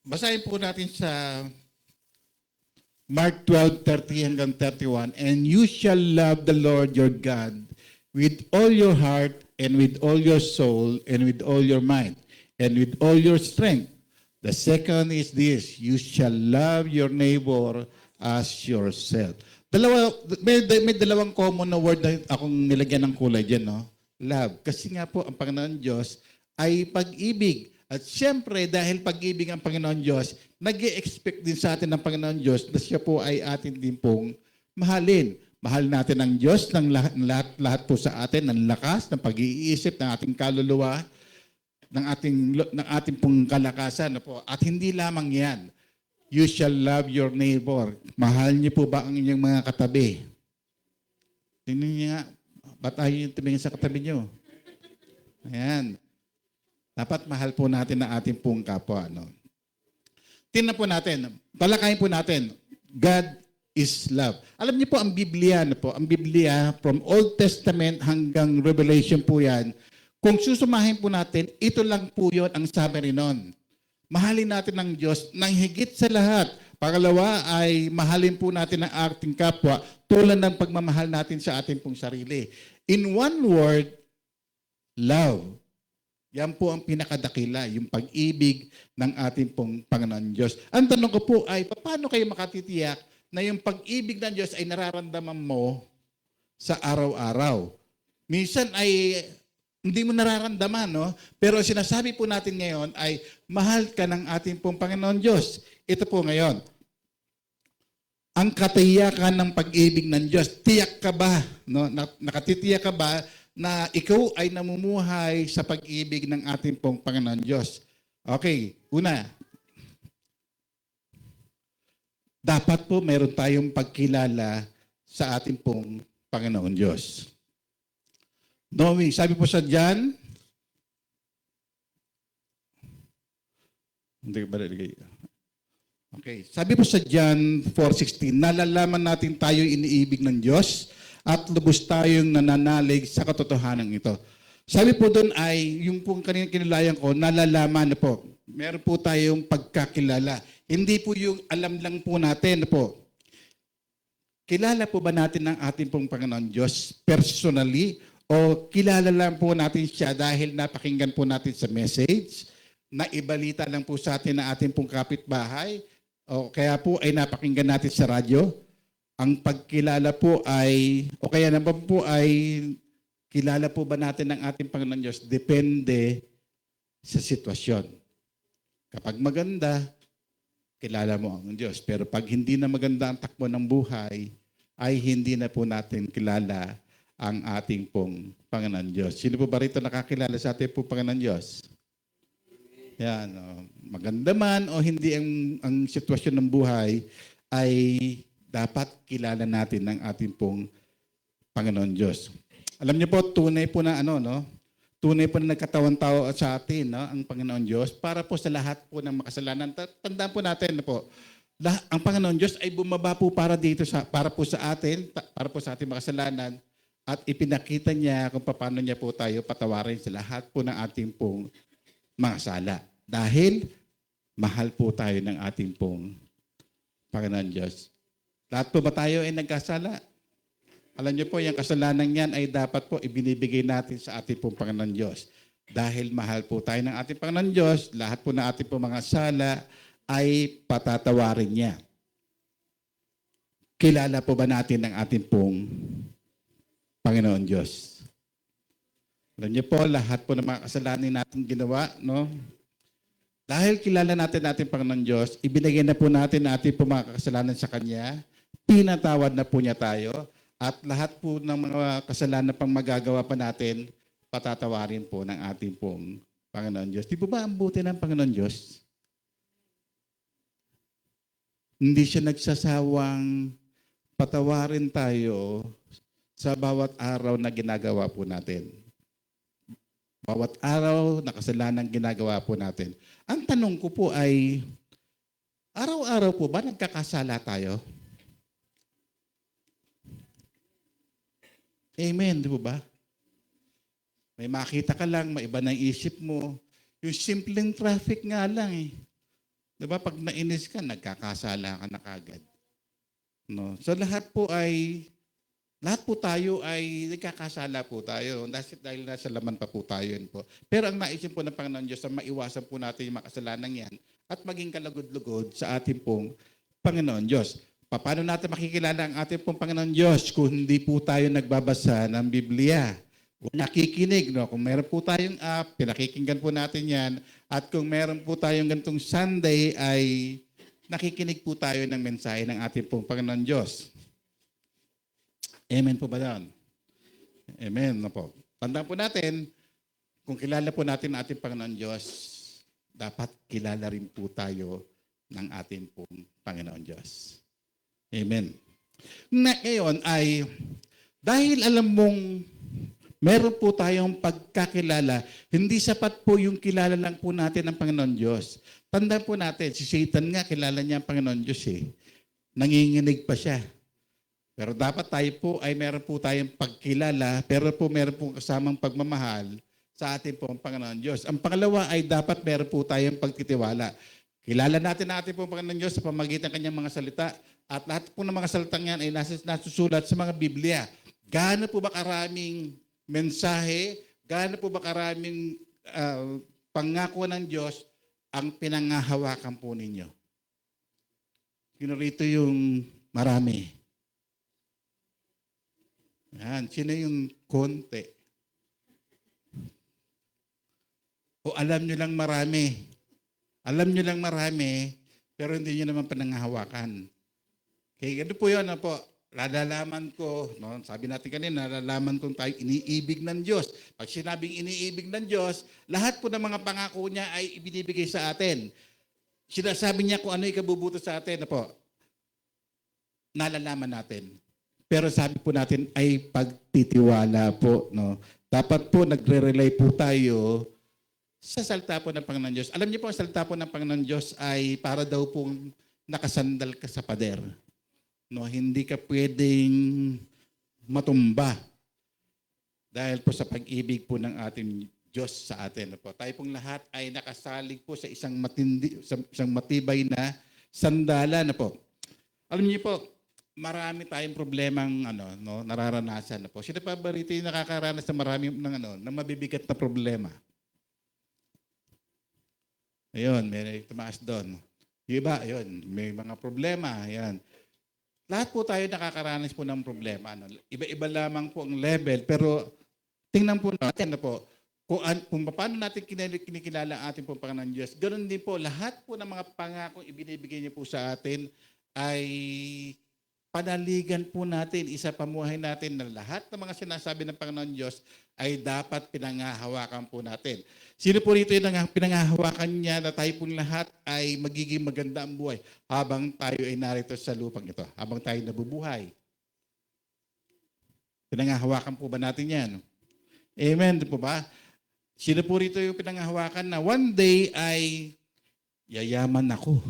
Basahin po natin sa Mark 12:30 hanggang 31. And you shall love the Lord your God with all your heart and with all your soul and with all your mind and with all your strength. The second is this, you shall love your neighbor as yourself. May dalawang common na word na akong nilagyan ng kulay dyan, no? Love. Kasi nga po, ang Panginoon Diyos ay pag-ibig. At siyempre, dahil pag-ibig ang Panginoon Diyos, nag-i-expect din sa atin ng Panginoon Diyos na siya po ay atin din pong mahalin. Mahal natin ang Diyos ng lahat po sa atin, ng lakas, ng pag-iisip, ng ating kaluluwa, ng ating pong kalakasan. Po. At hindi lamang yan. You shall love your neighbor. Mahal niyo po ba ang inyong mga katabi? Tingnan niyo nga, Ba't ayaw yung tumingin sa katabi nyo? Ayan. Dapat mahal po natin ang ating pong kapwa. No? Tingnan po natin. Talakayin po natin. God is love. Alam niyo po ang Biblia, ang Biblia from Old Testament hanggang Revelation po yan. Kung susumahin po natin, ito lang po yun ang sabi rin nun. Mahalin natin ang Diyos nang higit sa lahat. Pangalawa ay mahalin po natin ang ating kapwa tulad ng pagmamahal natin sa ating pong sarili. In one word, love. Yan po ang pinakadakila, yung pag-ibig ng ating pong Panginoon Diyos. Ang tanong ko po ay, paano kayo makatitiyak na yung pag-ibig ng Diyos ay nararamdaman mo sa araw-araw? Minsan ay hindi mo nararamdaman, no? Pero sinasabi po natin ngayon ay mahal ka ng ating pong Panginoon Diyos. Ito po ngayon. Ang katiyakan ng pag-ibig ng Diyos, tiyak ka ba? No? Nakatitiyak ka ba na ikaw ay namumuhay sa pag-ibig ng ating pong Panginoon Diyos? Okay, una. Dapat po meron tayong pagkilala sa ating pong Panginoon Diyos. Knowing, sabi po sa John, hindi ba nalagay? Okay, sabi po sa John 4:16, nalalaman natin tayo iniibig ng Diyos at lubos tayong nananalig sa katotohanan ito. Sabi po doon ay, yung pong kanina kinilayan ko, nalalaman na po. Meron po tayong pagkakilala. Hindi po yung alam lang po natin po. Kilala po ba natin ang ating pong Panginoon Diyos personally? O kilala lang po natin siya dahil napakinggan po natin sa message, na ibalita lang po sa atin na ating pong kapitbahay, o kaya po ay napakinggan natin sa radyo? Ang pagkilala po ay, o kaya naman po ay, kilala po ba natin ang ating Panginoon Diyos? Depende sa sitwasyon. Kapag maganda, kilala mo ang Diyos. Pero pag hindi na maganda ang takbo ng buhay, ay hindi na po natin kilala ang ating pong Panginoon Diyos. Sino po ba rito nakakilala sa ating pong Panginoon Diyos? Yan. Maganda man o hindi ang sitwasyon ng buhay, ay dapat kilala natin ang ating pong Panginoon Diyos. Alam niyo po, tunay po na tunay po na nagkatawan tao sa atin, ang Panginoon Diyos, para po sa lahat po ng makasalanan. Tandaan po natin po, ang Panginoon Diyos ay bumaba po para po sa atin, para po sa ating makasalanan, at ipinakita niya kung paano niya po tayo patawarin sa lahat po ng ating pong mga sala. Dahil mahal po tayo ng ating pong Panginoon Diyos. Lahat po ba tayo ay nagkasala? Alam niyo po, yung kasalanan yan ay dapat po ibinibigay natin sa ating pong Panginoon Diyos. Dahil mahal po tayo ng ating Panginoon Diyos, lahat po ng ating pong mga sala ay patatawarin niya. Kilala po ba natin ang ating pong Panginoon Diyos? Alam niyo po, lahat po ng mga kasalanan natin ginawa, no? Dahil kilala natin ating Panginoon Diyos, ibinigay na po natin ating po mga kasalanan sa Kanya, pinatawad na po niya tayo, at lahat po ng mga kasalanan pang magagawa pa natin, patatawarin po ng ating pong Panginoon Diyos. Di po ba ang buti ng Panginoon Diyos? Hindi siya nagsasawang patawarin tayo sa bawat araw na ginagawa po natin. Bawat araw na kasalanan ginagawa po natin. Ang tanong ko po ay, araw-araw po ba nagkakasala tayo? Amen, di po ba? May makita ka lang, may iba ng isip mo. Yung simpleng traffic nga lang eh. Di ba? Pag nainis ka, nagkakasala ka na kagad. No? So lahat po tayo ay nagkakasala po tayo. Dahil nasa laman pa po tayo yun po. Pero ang naisin po ng Panginoon Diyos na maiwasan po natin yung mga kasalanan yan at maging kalugod-lugod sa ating pong Panginoon Diyos. Paano natin makikilala ang ating pong Panginoon Diyos kung hindi po tayo nagbabasa ng Biblia? O nakikinig, no? Kung meron po tayong app, pinakikinggan po natin yan. At kung meron po tayong ganitong Sunday, ay nakikinig po tayo ng mensahe ng ating pong Panginoon Diyos. Amen po ba yan? Amen na po. Tandaan po natin, kung kilala po natin ang ating Panginoon Diyos, dapat kilala rin po tayo ng ating pong Panginoon Diyos. Amen. Ngayon ay, dahil alam mong Meron po tayong pagkakilala. Hindi sapat po yung kilala lang po natin ng Panginoon Diyos. Tandaan po natin, si Satan nga, kilala niya ang Panginoon Diyos eh. Nanginginig pa siya. Pero dapat tayo po ay meron po tayong pagkilala, pero po meron po kasamang pagmamahal sa ating po ang Panginoon Diyos. Ang pangalawa ay dapat meron po tayong pagtitiwala. Kilala natin ang ating po Panginoon Diyos sa pamagitan ng kanyang mga salita at lahat po ng mga salitang yan ay nasusulat sa mga Biblia. Gaano po ba karaming mensahe, gaano po ba karaming pangako ng Diyos ang pinangahawakan po ninyo? Sino rito yung marami? Yan. Sino yung konti? O alam nyo lang marami? Alam nyo lang marami, pero hindi nyo naman pinangahawakan. Okay, ano po yun? Ano po? Lalalaman ko, no? Sabi natin kanina, lalalaman kung tayo iniibig ng Diyos. Pag sinabing iniibig ng Diyos, lahat po ng mga pangako niya ay ibinibigay sa atin. Sinasabi niya kung ano ikabubuto sa atin, ano po? Nalalaman natin. Pero sabi po natin ay pagtitiwala po, no? Dapat po nagre-rely po tayo sa salita po ng Panginoon Diyos. Alam niyo po, ang salita po ng Panginoon Diyos ay para daw pong nakasandal ka sa pader. No, hindi ka pwedeng matumba dahil po sa pag-ibig po ng ating Diyos sa atin. Po. Tayo pong lahat ay nakasalig po sa isang matibay na sandala na po. Alam niyo po, marami tayong problemang nararanasan na po. Sino pa ba rito yung nakakaranas ng marami ng mabibigat na problema? Ayun, may tumaas doon. Yung iba, ayun, may mga problema. Ayan. Lahat po tayo nakakaranas po ng problema. Iba-iba lamang po ang level, pero tingnan po natin na po, kung paano natin kinikilala ang ating pong Panginoon Diyos, ganoon din po, lahat po ng mga pangakong ibinibigay niyo po sa atin ay panaligan po natin, isa pamuhay natin na lahat ng mga sinasabi ng Panginoon Diyos ay dapat pinangahawakan po natin. Sino po rito yung pinangahawakan niya na tayo pong lahat ay magiging maganda ang buhay habang tayo ay narito sa lupang ito, habang tayo nabubuhay? Pinangahawakan po ba natin yan? Amen po ba? Sino po rito yung pinangahawakan na one day ay yayaman ako?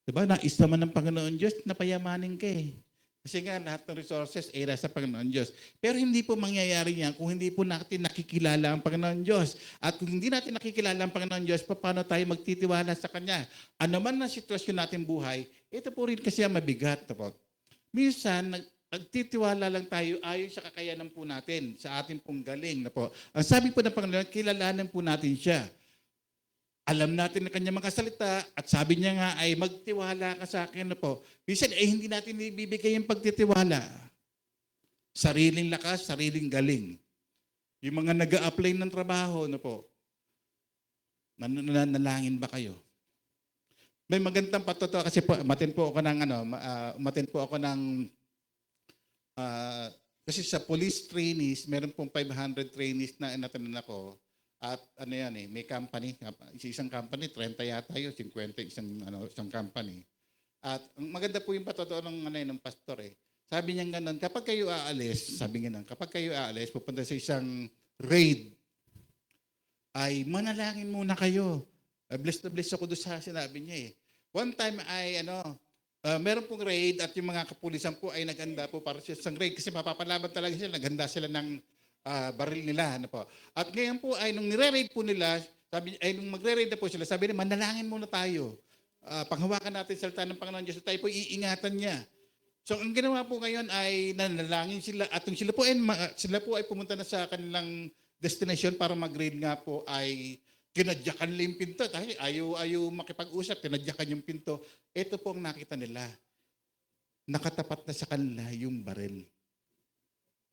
Diba? Nais naman ng Panginoon Diyos, napayamanin ka eh. Kasi nga, lahat ng resources ay nasa Panginoon Diyos. Pero hindi po mangyayari yan kung hindi po natin nakikilala ang Panginoon Diyos. At kung hindi natin nakikilala ang Panginoon Diyos, paano tayo magtitiwala sa Kanya? Ano man ang sitwasyon natin buhay, ito po rin kasi ang mabigat. Po. Minsan, nagtitiwala lang tayo ayon sa kakayanan po natin, sa ating pong galing. Po. Ang sabi po ng Panginoon, kilalanan po natin siya. Alam natin na kanyang mga salita at sabi niya nga ay magtiwala ka sa akin na po. Minsan ay hindi natin ibibigay yung pagtitiwala. Sariling lakas, sariling galing. Yung mga nag-a-apply ng trabaho na po, nanalangin ba kayo? May magandang patuto kasi po, umatin po ako ng kasi sa police trainees, meron pong 500 trainees na inatanan ako. At may company, isang company, 30 yata yun, 50 isang company. At maganda po yung patotoo ng pastor eh. Sabi niya ganun, kapag kayo aalis, pupunta sa isang raid, ay manalangin muna kayo. Blessed na blessed ako doon sa sinabi niya eh. One time ay meron pong raid at yung mga kapulisan po ay naganda po para sa isang raid kasi mapapalaban talaga sila, naganda sila ng baril nila. Po. At ngayon po ay nung nire-raid po nila, nung magre-raid na po sila, sabi nila, manalangin muna tayo. Panghawakan natin salita ng Panginoon Diyos, tayo po iingatan niya. So ang ginawa po ngayon ay nanalangin sila at kung sila po ay pumunta na sa kanilang destination para mag-raid nga po ay kinadyakan nila yung pinto. Dahil ayaw makipag-usap, kinadyakan yung pinto. Ito po ang nakita nila. Nakatapat na sa kanila yung baril.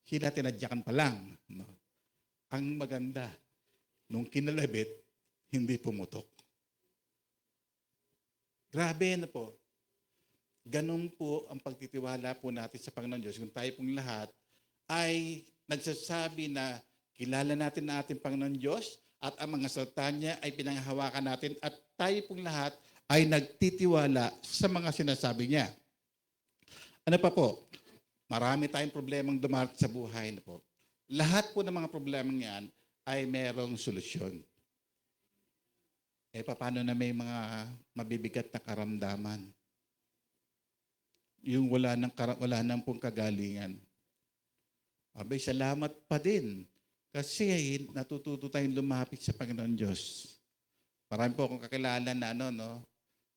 Sila tinadyakan pa lang. No? Ang maganda, nung kinalabit, hindi pumutok. Grabe na po. Ganun po ang pagtitiwala po natin sa Panginoon Diyos. Kung tayo pong lahat ay nagsasabi na kilala natin ang ating Panginoon Diyos at ang mga salita niya ay pinanghahawakan natin at tayo pong lahat ay nagtitiwala sa mga sinasabi niya. Ano pa po? Marami tayong problemang dumarating sa buhay na po. lahat po ng mga problemang yan ay merong solusyon. Paano na may mga mabibigat na karamdaman? Yung wala nang pong kagalingan. Abay, salamat pa din. Kasi natututo tayong lumapit sa Panginoon Diyos. Marami po akong kakilala na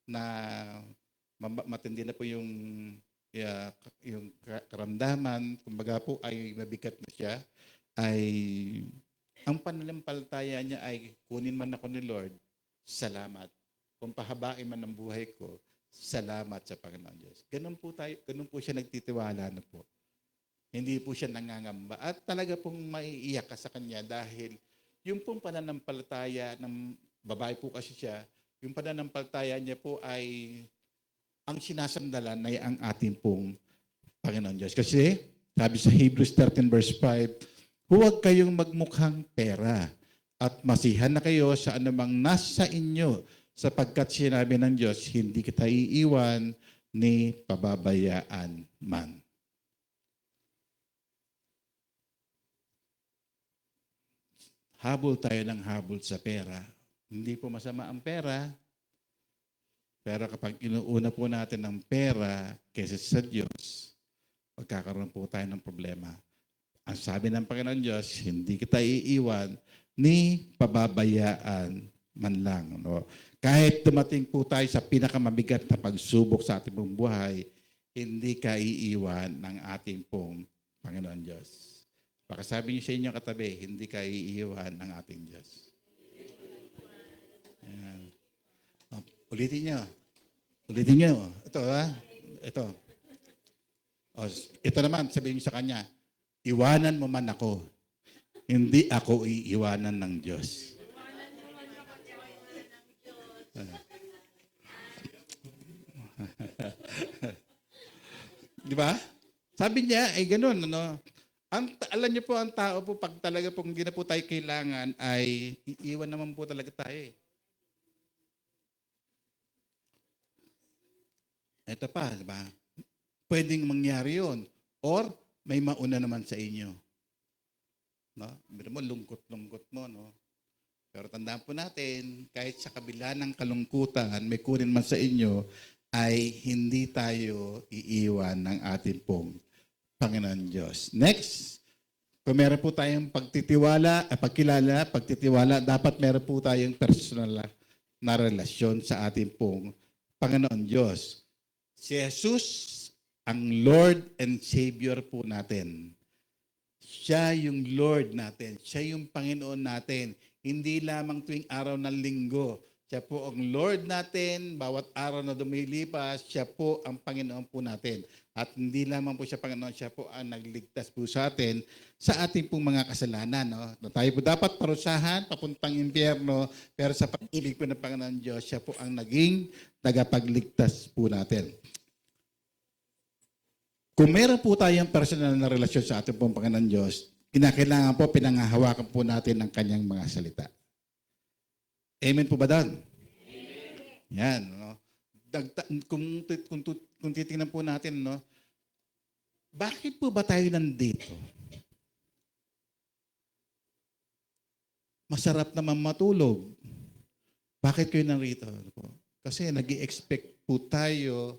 na matindi na po yung karamdaman, kumbaga po ay mabigat na siya, ay ang pananampalataya niya ay kunin man ako ni Lord, salamat. Kung pahabain man ang buhay ko, salamat sa Panginoon Diyos. Ganun po siya nagtitiwala na po. Hindi po siya nangangamba. At talaga pong maiiyak ka sa kanya dahil yung pong pananampalataya ng babae po kasi siya, yung pananampalataya niya po ay ang sinasandalan ay ang ating pong Panginoon Diyos. Kasi sabi sa Hebrews 13 verse 5, huwag kayong magmukhang pera at masihan na kayo sa anumang nasa inyo sapagkat sinabi ng Diyos, hindi kita iiwan ni pababayaan man. Habol tayo ng habol sa pera. Hindi po masama ang pera, pero kapag inuuna po natin ang pera kaysa sa Diyos, magkakaroon po tayo ng problema. Ang sabi ng Panginoon Diyos, hindi kita iiwan ni pababayaan man lang. No? Kahit dumating po tayo sa pinakamabigat na pagsubok sa ating pong buhay, hindi ka iiwan ng ating pong Panginoon Diyos. Baka sabi niyo sa inyong katabi, hindi ka iiwan ng ating Diyos. Ayan. Ulitin niyo. Ulitin niyo. Ito, ha? Ito. Ito naman, sabihin niyo sa kanya, iwanan mo man ako, hindi ako iiwanan ng Diyos. Di ba? Sabi niya, ay ganun, alam niyo po, ang tao po, pag talaga pong hindi na po tayo kailangan, ay iiwan naman po talaga tayo. Ito pa, di ba? Pwedeng mangyari yun. Or, may mauna naman sa inyo. No? Biro mo, lungkot-lungkot mo, no? Pero tandaan po natin, kahit sa kabila ng kalungkutan, may kunin man sa inyo, ay hindi tayo iiwan ng ating pong Panginoon Diyos. Next, kung meron po tayong pagtitiwala, dapat meron po tayong personal na relasyon sa ating pong Panginoon Diyos. Si Jesus, ang Lord and Savior po natin. Siya yung Lord natin. Siya yung Panginoon natin. Hindi lamang tuwing araw ng linggo. Siya po ang Lord natin. Bawat araw na dumilipas, siya po ang Panginoon po natin. At hindi lamang po siya Panginoon, siya po ang nagligtas po sa atin sa ating pong mga kasalanan. No? Na tayo po dapat parusahan, papuntang impyerno, pero sa pag-ibig po ng Panginoon Diyos, siya po ang naging tagapagligtas po natin. Kung meron po tayong personal na relasyon sa ating pong Panginoon Diyos, kinakailangan po pinanghahawakan po natin ang kanyang mga salita. Amen po ba doon? Yan. No? Kung titingnan po natin, no, bakit po ba tayo nandito? Masarap naman matulog. Bakit kayo narito? Kasi nag-i-expect po tayo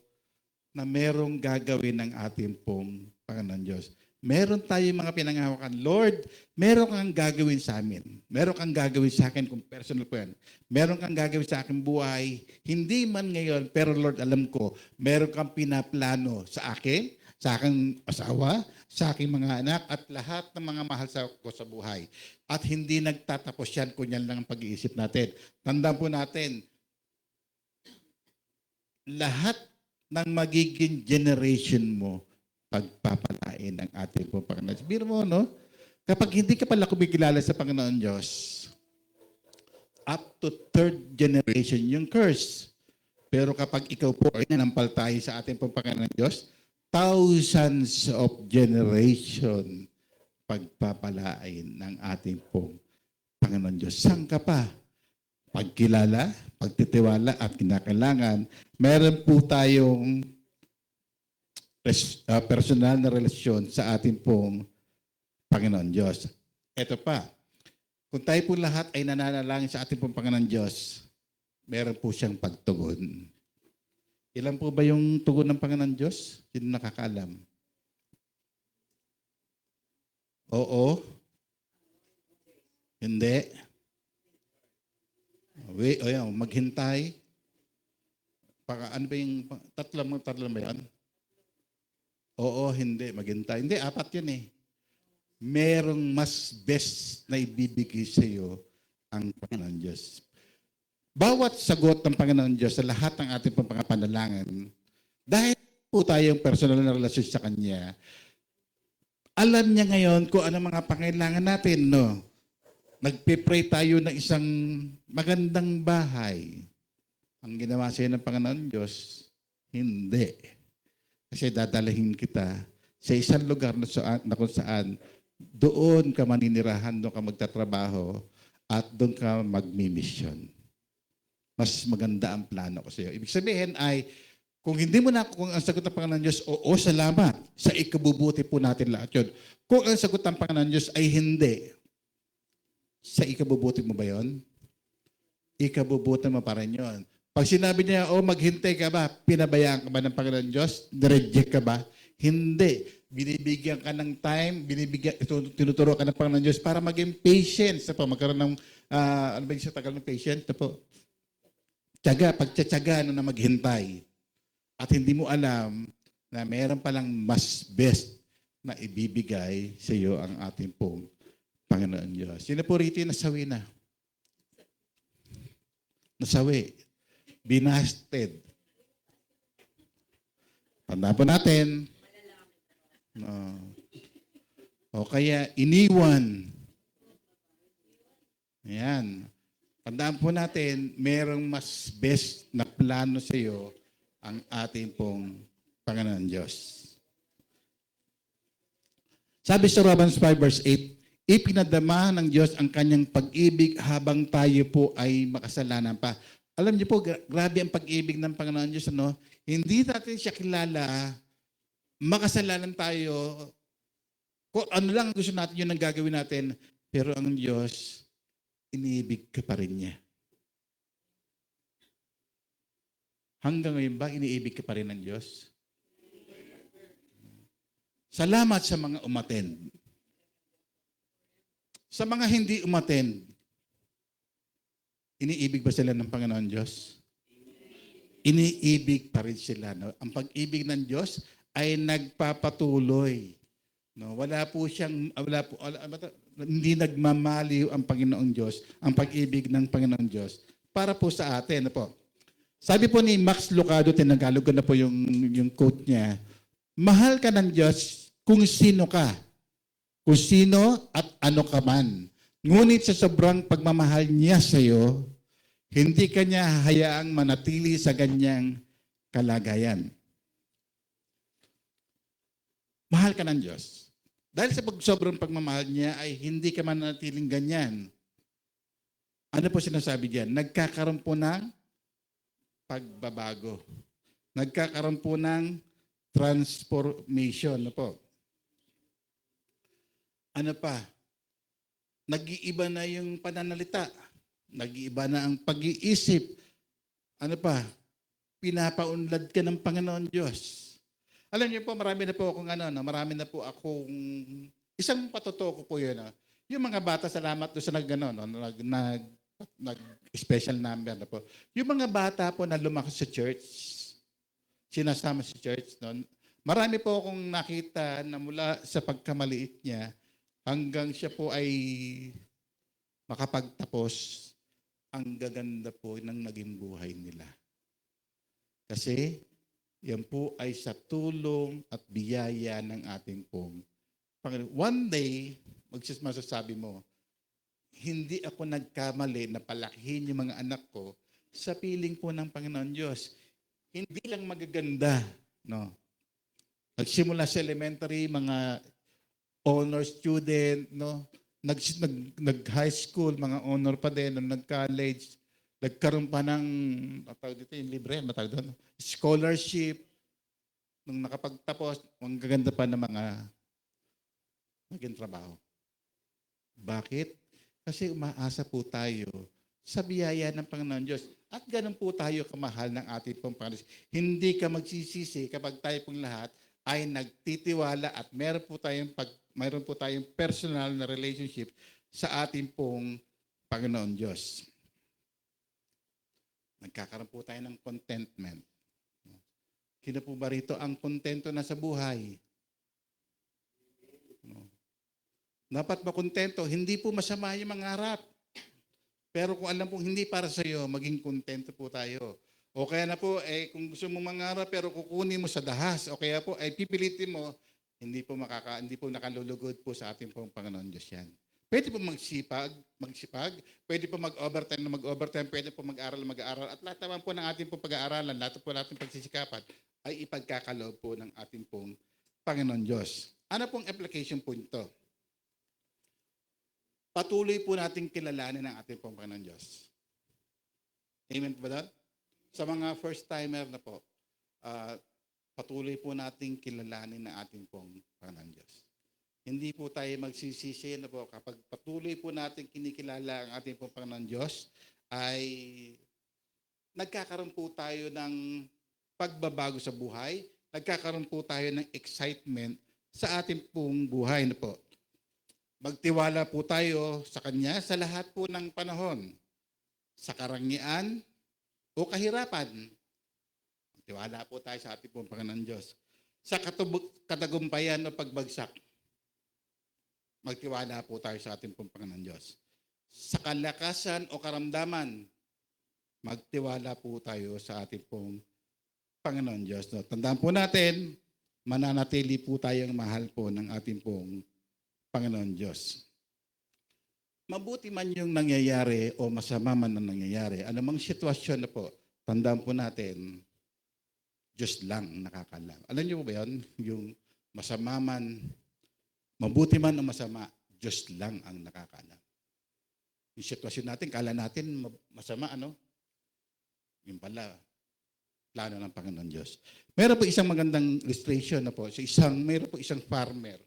na merong gagawin ng ating pong Panginoon Diyos. Meron tayong mga pinanghawakan. Lord, meron kang gagawin sa amin. Meron kang gagawin sa akin kung personal po yan. Meron kang gagawin sa aking buhay. Hindi man ngayon, pero Lord, alam ko, meron kang pinaplano sa akin, sa aking asawa, sa aking mga anak, at lahat ng mga mahal ko sa buhay. At hindi nagtatapos yan kung yan lang ang pag-iisip natin. Tandaan po natin, lahat ng magiging generation mo, pagpapalain ng ating po Panginoon. Biro mo, no? Kapag hindi ka pala kumikilala sa Panginoon Diyos, up to third generation yung curse. Pero kapag ikaw po ay nanampalataya sa ating po Panginoon Diyos, thousands of generation pagpapalain ng ating po Panginoon Diyos. Saan ka pa? Pagkilala, pagtitiwala at kinakailangan, meron po tayong personal na relasyon sa ating pong Panginoon Diyos. Ito pa, kung tayo po lahat ay nananalangin sa ating pong Panginoon Diyos, meron po siyang pagtugon. Ilan po ba yung tugon ng Panginoon Diyos? Sino nakakaalam? Oo. Hindi. Wait, o yan, maghintay. Ano ba yung tatlo ba yan? Oo, hindi, maghintay. Hindi, apat yun eh. Merong mas best na ibibigay sa iyo ang Panginoon Diyos. Bawat sagot ng Panginoon Diyos sa lahat ng ating mga panalangin, dahil po tayong personal na relasyon sa Kanya, alam niya ngayon kung ano mga pangailangan natin, no? Nagpe-pray tayo ng isang magandang bahay. Ang ginawa sa'yo ng Panginoon Diyos, hindi. Kasi dadalahin kita sa isang lugar na kung saan doon ka maninirahan, doon ka magtatrabaho, at doon ka magmi-mission. Mas maganda ang plano ko sa iyo. Ibig sabihin ay, kung hindi mo na, kung ang sagot ng Panginoon Diyos, oo, salamat. Sa ikabubuti po natin lahat yun. Kung ang sagot ng Panginoon Diyos ay hindi, sa ikabubuti mo ba yun? Ikabubuti mo pa rin yun. Pag sinabi niya, maghintay ka ba? Pinabayaan ka ba ng Panginoon Diyos? Direject ka ba? Hindi. Binibigyan ka ng time, tinuturo ka ng Panginoon Diyos para maging patient. Magkaroon ng, ano ba yung sa tagal ng patient? Pagtsatsaga na maghintay. At hindi mo alam na mayroon palang mas best na ibibigay sa iyo ang ating pong Panginoon Diyos. Sino po rito yung nasawi na? Nasawi. Binasted. Tandaan po natin. O kaya iniwan. Ayan. Tandaan po natin, merong mas best na plano sa iyo ang ating pong Panginoon Diyos. Sabi sa Romans 5 verse 8, ipinadama ng Diyos ang kanyang pag-ibig habang tayo po ay makasalanan pa. Alam niyo po, grabe ang pag-ibig ng Panginoon Diyos. Ano? Hindi natin siya kilala, makasalanan tayo, kung ano lang gusto natin yun ang gagawin natin, pero ang Diyos, iniibig ka pa rin niya. Hanggang ngayon ba, iniibig ka pa rin ng Diyos? Salamat sa mga umattend. Sa mga hindi umattend, iniibig ba sila ng Panginoon Diyos? Iniibig pa rin sila. No? Ang pag-ibig ng Diyos ay nagpapatuloy. No? Hindi nagmamaliw ang Panginoong Diyos, ang pag-ibig ng Panginoong Diyos para po sa atin. Ano po? Sabi po ni Max Lucado, tinagalog ko na po yung quote niya, mahal ka ng Diyos kung sino ka. Kung sino at ano ka man. Ngunit sa sobrang pagmamahal niya sa iyo, hindi ka niya hayaang manatili sa ganyang kalagayan. Mahal ka ng Diyos. Dahil sa sobrang pagmamahal niya ay hindi ka manatiling ganyan. Ano po sinasabi diyan? Nagkakaroon po ng pagbabago. Nagkakaroon po ng transformation. Ano po? Ano pa? Nag-iiba na yung pananalita. Nag-iiba na ang pag-iisip. Ano pa? Pinapaunlad ka ng Panginoon Diyos. Alam niyo po, marami na po akong isang patotoo ko po yun. Yung mga bata, salamat doon sa nag-special number na po. Yung mga bata po na lumaki sa church, sinasama sa church, marami po akong nakita na mula sa pagkamaliit niya, hanggang siya po ay makapagtapos, ang gaganda po ng naging buhay nila. Kasi, yan po ay sa tulong at biyaya ng ating pong Panginoon. One day, masasabi mo, hindi ako nagkamali na palakihin yung mga anak ko sa piling po ng Panginoon Diyos. Hindi lang magaganda, no? Nagsimula sa elementary, mga honor student, no? Nag-high school, mga honor pa din, nag-college, nagkaroon pa ng, yung libre, scholarship, nung nakapagtapos, ang gaganda pa ng mga naging trabaho. Bakit? Kasi umaasa po tayo sa biyaya ng Panginoon Diyos. At ganun po tayo kamahal ng ating pong Panginoon. Hindi ka magsisisi kapag tayo pong lahat ay nagtitiwala at mayroon po tayong personal na relationship sa ating pong Panginoon Diyos. Nagkakaroon po tayo ng contentment. Sino po ba rito ang kontento na sa buhay? Dapat makontento. Hindi po masama yung mangarap. Pero kung alam pong hindi para sa iyo, maging kontento po tayo. O kaya na po, kung gusto mo mangarap pero kukunin mo sa dahas, o kaya po, pipilitin mo, hindi po nakalulugod po sa ating pong Panginoon Diyos yan. Pwede po magsipag, pwede po mag-overtime, pwede po mag-aral, at lahat naman po ng ating pong pag-aaralan, lahat po natin pagsisikapan, ay ipagkakaloob po ng ating pong Panginoon Diyos. Ano pong application po ito? Patuloy po nating kilalanin ang ating pong Panginoon Diyos. Amen po ba doon? Sa mga first-timer na po, patuloy po nating kilalanin ang ating pong Panginoon Diyos. Hindi po tayo magsisisi na po kapag patuloy po nating kinikilala ang ating pong Panginoon Diyos, ay nagkakaroon po tayo ng pagbabago sa buhay, nagkakaroon po tayo ng excitement sa ating pong buhay na po. Magtiwala po tayo sa Kanya sa lahat po ng panahon, sa karangian o kahirapan. Magtiwala po tayo sa ating pong Panginoon Diyos. Sa katagumpayan o pagbagsak, magtiwala po tayo sa ating pong Panginoon Diyos. Sa kalakasan o karamdaman, magtiwala po tayo sa ating pong Panginoon Diyos. No? Tandaan po natin, mananatili po tayong mahal po ng ating pong Panginoon Diyos. Mabuti man yung nangyayari o masama man ang nangyayari, anumang sitwasyon na po, tandaan po natin, Diyos lang ang nakakalam. Alam niyo po ba yun? Yung masama man, mabuti man o masama, Diyos lang ang nakakalam. Yung sitwasyon natin, kala natin masama, ano? Yung pala, plano ng Panginoon Diyos. Meron po isang magandang illustration na po. Meron po isang farmer.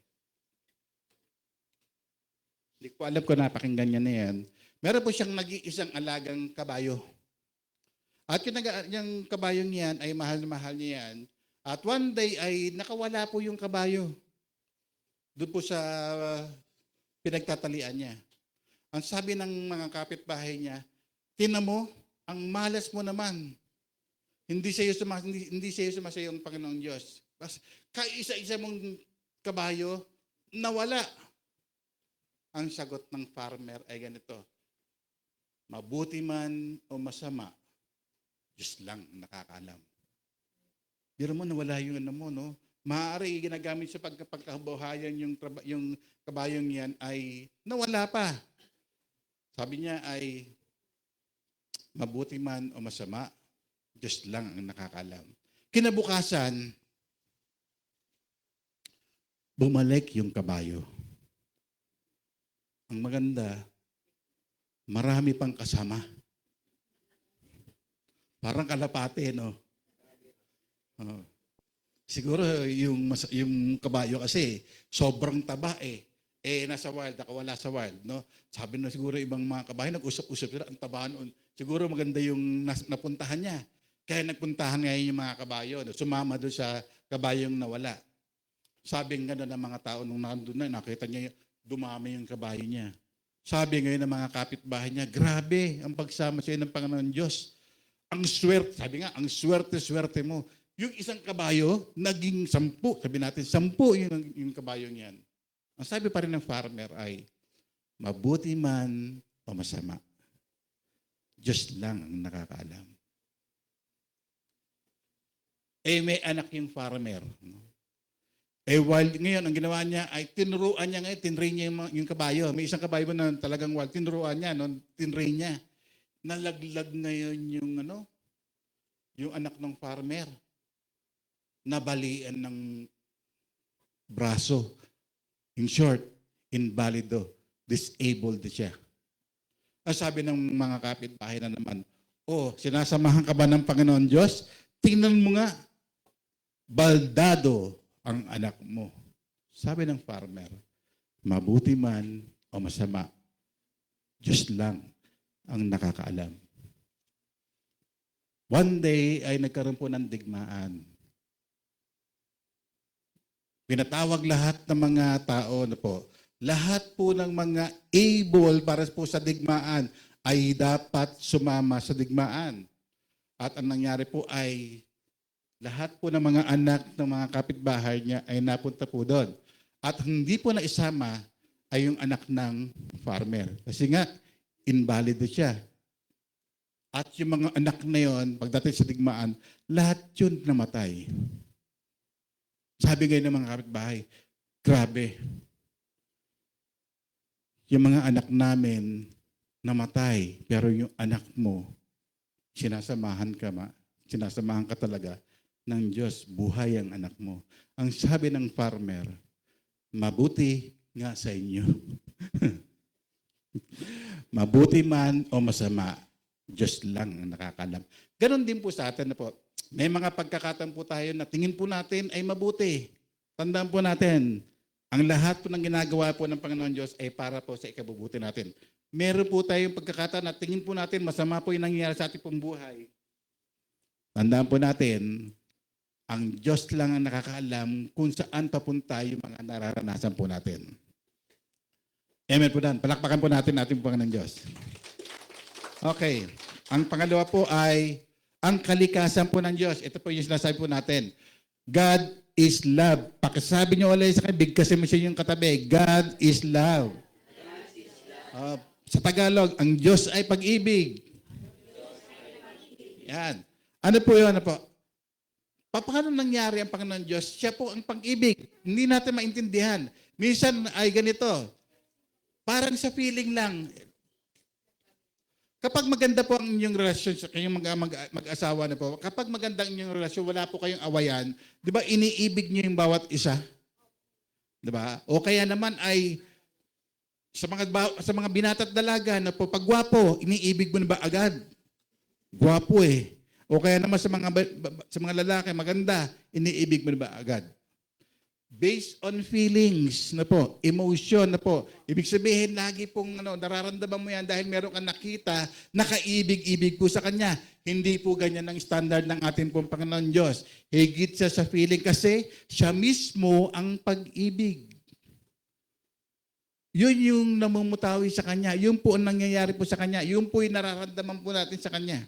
Hindi ko alam kung napakinggan niya na yan. Meron po siyang nag-iisang alagang kabayo. At yung kabayong yan ay mahal na mahal niya yan. At one day ay nakawala po yung kabayo. Doon po sa pinagtatalian niya. Ang sabi ng mga kapitbahay niya, "Tingnan mo, ang malas mo naman. Hindi sa iyo sumasayo ang Panginoong Diyos. Kaisa-isa mong kabayo, nawala." Ang sagot ng farmer ay ganito, mabuti man o masama, Diyos lang ang nakakaalam. Pero mo, nawala yung ano mo, no? Maaari ginagamit sa pagkabuhayan yung kabayong yan ay nawala pa. Sabi niya ay, mabuti man o masama, Diyos lang ang nakakaalam. Kinabukasan, bumalik yung kabayo. Ang maganda, marami pang kasama. Parang kalapate, no? Siguro yung kabayo kasi sobrang taba eh. Nasa wild, nakawala sa wild, no? Sabi na siguro ibang mga kabayo, nag-usap-usap sila, ang taba noon. Siguro maganda yung napuntahan niya. Kaya nagpuntahan ngayon yung mga kabayo, no? Sumama doon sa kabayong nawala. Sabi nga ng mga tao nung nandun na, nakita niya dumami yung kabayo niya. Sabi ngayon ng mga kapitbahay niya, grabe ang pagsama sa iyo ng Panginoon Diyos. Ang swerte, sabi nga, ang swerte-swerte mo. Yung isang kabayo, naging 10. Sabi natin, 10 yung kabayo niyan. Ang sabi pa rin ng farmer ay, mabuti man o masama, Diyos lang ang nakakaalam. May anak yung farmer. While ngayon, ang ginawa niya ay tinuruan niya ngayon, tinrain niya yung kabayo. May isang kabayo na talagang wild, tinuruan niya, no? Tinrain niya. Nalaglag ngayon yung anak ng farmer. Nabalian ng braso. In short, invalido, disabled siya. Ang sabi ng mga kapitbahay na naman, sinasamahan ka ba ng Panginoon Diyos? Tingnan mo nga, baldado ang anak mo. Sabi ng farmer, mabuti man o masama, Diyos lang ang nakakaalam. One day ay nagkaroon po ng digmaan. Pinatawag lahat ng mga tao na po, lahat po ng mga able para po sa digmaan ay dapat sumama sa digmaan. At ang nangyari po ay lahat po ng mga anak ng mga kapitbahay niya ay napunta po doon. At hindi po naisama ay yung anak ng farmer. Kasi nga, invalido siya. At yung mga anak na yon, pagdating sa digmaan, lahat yun namatay. Sabi ngayon ng mga kapitbahay, grabe. Yung mga anak namin namatay, pero yung anak mo, sinasamahan ka talaga ng Diyos, buhay ang anak mo. Ang sabi ng farmer, mabuti nga sa inyo. Mabuti man o masama, Diyos lang ang nakakalam. Ganon din po sa atin na po. May mga pagkakataon po tayo na tingin po natin ay mabuti. Tandaan po natin, ang lahat po ng ginagawa po ng Panginoon Diyos ay para po sa ikabubuti natin. Meron po tayong pagkakataon na tingin po natin masama po yung nangyayari sa ating pong buhay. Tandaan po natin, ang Diyos lang ang nakakaalam kung saan papunta yung mga nararanasan po natin. Amen po dan. Palakpakan po natin ating Panginoon Diyos. Okay. Ang pangalawa po ay ang kalikasan po ng Diyos. Ito po yung sinasabi po natin. God is love. Pakisabi niyo ulit sa kanya, bigkasin mo siya yung katabi. God is love. Sa Tagalog, ang Diyos ay pag-ibig. Yan. Ano po yun? Ano po? Paano nangyari ang Panginoon Diyos? Siya po ang pag-ibig. Hindi natin maintindihan. Minsan ay ganito. Parang sa feeling lang. Kapag maganda po ang inyong relasyon sa kayong mag-asawa na po, kapag maganda ang inyong relasyon, wala po kayong awayan, di ba iniibig niyo yung bawat isa? Di ba? O kaya naman ay sa mga binata't dalaga na po, pag gwapo, iniibig mo na ba agad? Gwapo eh. O kaya naman sa mga lalaki, maganda, iniibig mo na ba agad? Based on feelings na po, emotion na po. Ibig sabihin, lagi pong nararamdaman mo yan dahil meron kang nakita, nakaibig-ibig po sa Kanya. Hindi po ganyan ang standard ng ating pong Panginoon Diyos. Higit siya sa feeling kasi siya mismo ang pag-ibig. Yun yung namumutawi sa Kanya. Yun po ang nangyayari po sa Kanya. Yun po yung nararamdaman po natin sa Kanya.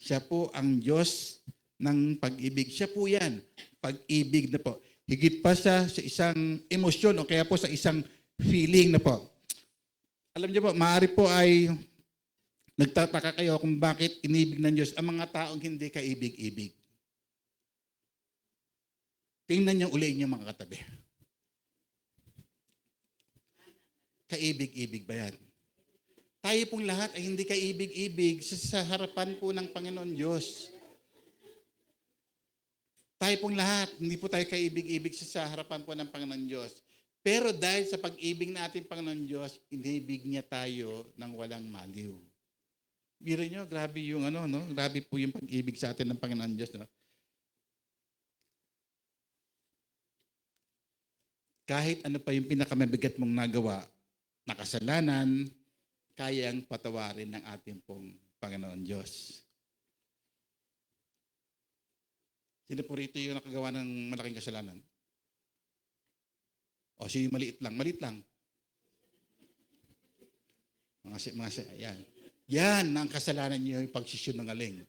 Siya po ang Diyos ng pag-ibig. Siya po yan. Pag-ibig na po. Higit pa siya sa isang emosyon o kaya po sa isang feeling na po. Alam niyo po, maaari po ay nagtataka kayo kung bakit inibig ng Diyos ang mga taong hindi kaibig-ibig. Tingnan niyo uli niyo mga katabi. Kaibig-ibig ba yan? Tayo pong lahat ay hindi kaibig-ibig sa harapan po ng Panginoon Diyos. Tayo pong lahat, hindi po tayo kaibig-ibig sa harapan po ng Panginoon Diyos. Pero dahil sa pag-ibig natin Panginoon Diyos, inibig niya tayo ng walang maliw. Biro nyo, grabe yung grabe po yung pag-ibig sa atin ng Panginoon Diyos. No? Kahit ano pa yung pinakamabigat mong nagawa, na kasalanan, kayang patawarin ng ating pong Panginoon Diyos. Sino po rito yung nakagawa ng malaking kasalanan? O siya yung maliit lang. Maliit lang. Yan. Yan ang kasalanan niyo, yung pagsisinungaling.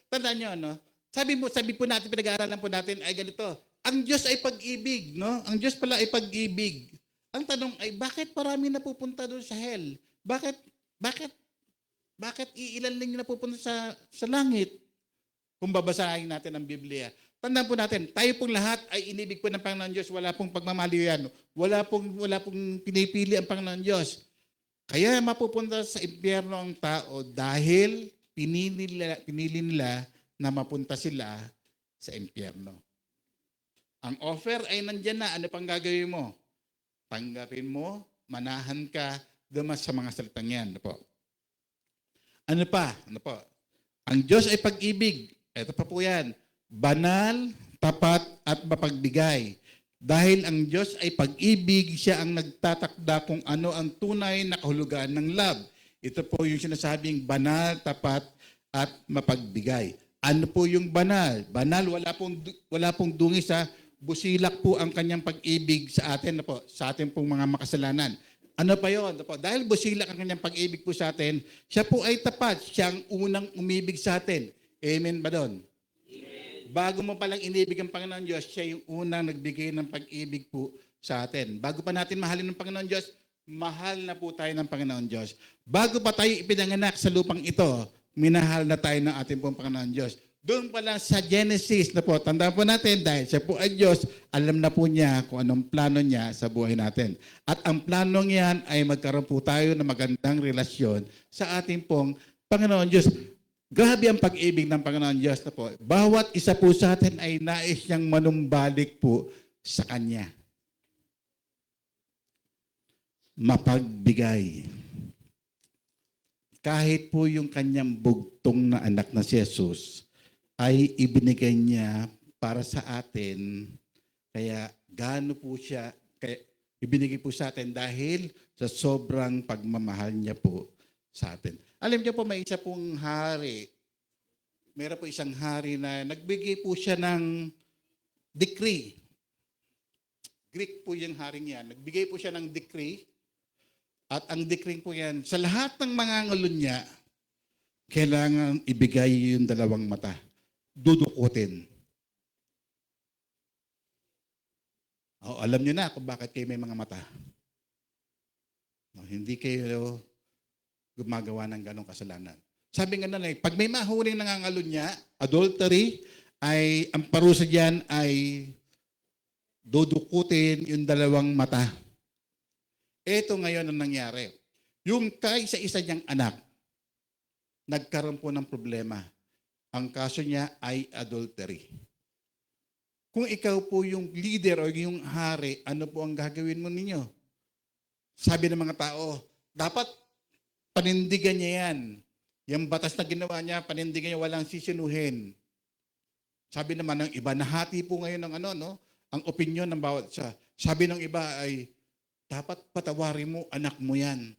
Tandaan niyo, no? Sabi po natin, pinag-aaralan po natin ay ganito. Ang Diyos ay pag-ibig, no? Ang Diyos pala ay pag-ibig. Ang tanong ay, bakit marami napupunta doon sa hell? Bakit iilan lang yung napupunta sa langit? Kung babasahin natin ang Biblia. Tandaan po natin, tayo pong lahat ay inibig po ng Panginoon Diyos. Wala pong pagmamaliw yan. Wala pong pinipili ang Panginoon Diyos. Kaya mapupunta sa impyerno ang tao dahil pinili nila na mapunta sila sa impyerno. Ang offer ay nandyan na. Ano pang gagawin mo? Tanggapin mo, manahan ka, dumas sa mga salitang yan. Ano pa? Ang Diyos ay pag-ibig. Ito pa po yan. Banal, tapat, at mapagbigay. Dahil ang Diyos ay pag-ibig, siya ang nagtatakda kung ano ang tunay na kahulugan ng love. Ito po yung sinasabing banal, tapat, at mapagbigay. Ano po yung banal? Banal, wala pong dungis sa busilak po ang kanyang pag-ibig sa atin, po, sa atin pong mga makasalanan. Ano pa yun? Po, dahil busilak ang kanyang pag-ibig po sa atin, siya po ay tapat, siya ang unang umibig sa atin. Amen ba doon? Bago mo palang inibig ang Panginoon Diyos, siya yung unang nagbigay ng pag-ibig po sa atin. Bago pa natin mahalin ng Panginoon Diyos, mahal na po tayo ng Panginoon Diyos. Bago pa tayo ipinanganak sa lupang ito, minahal na tayo ng ating pong Panginoon Diyos. Doon pala sa Genesis na po, tandaan po natin, dahil siya po ay Diyos, alam na po niya kung anong plano niya sa buhay natin. At ang planong yan ay magkaroon po tayo ng magandang relasyon sa ating pong Panginoon Diyos. Grabe ang pag-ibig ng Panginoon Diyos na po. Bawat isa po sa atin ay nais niyang manumbalik po sa Kanya. Mapagbigay. Kahit po yung kanyang bugtong na anak na si Jesus ay ibinigay niya para sa atin. Kaya gaano po siya, kaya ibinigay po sa atin dahil sa sobrang pagmamahal niya po sa atin. Alam niyo po, may isa pong hari. Meron po isang hari na nagbigay po siya ng decree. Greek po yung haring yan. Nagbigay po siya ng decree. At ang decree po yan, sa lahat ng mga ngalon niya, kailangan ibigay yung dalawang mata. Dudukutin. Alam niyo na kung bakit kayo may mga mata. Hindi kayo gumagawa ng ganong kasalanan. Sabi nga na, pag may mahuling nangangalon niya, adultery, ay ang parusa diyan ay dudukutin yung dalawang mata. Ito ngayon ang nangyari. Yung kaisa-isa niyang anak, nagkaroon po ng problema. Ang kaso niya ay adultery. Kung ikaw po yung leader o yung hari, ano po ang gagawin mo ninyo? Sabi ng mga tao, dapat panindigan niya yan. Yung batas na ginawa niya, panindigan niya, walang sisinuhin. Sabi naman ng iba, nahati po ngayon ng ang opinion ng bawat isa. Sabi ng iba ay, dapat patawarin mo, anak mo yan.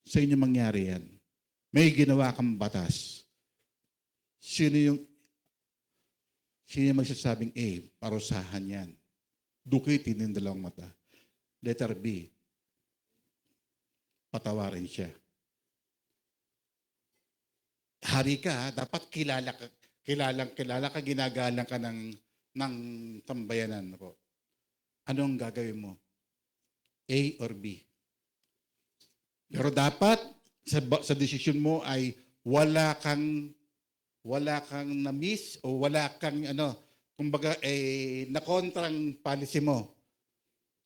Sa inyo mangyari yan. May ginawa kang batas. Sino yung magsasabing A, parusahan yan. Dukitin yung dalawang mata. Letter B, patawarin siya. Hari ka, dapat kilala ka, ginagalang ka ng tambayanan po. Anong gagawin mo? A or B? Pero dapat sa desisyon mo ay wala kang na-miss o wala kang kumbaga na-kontrang policy mo.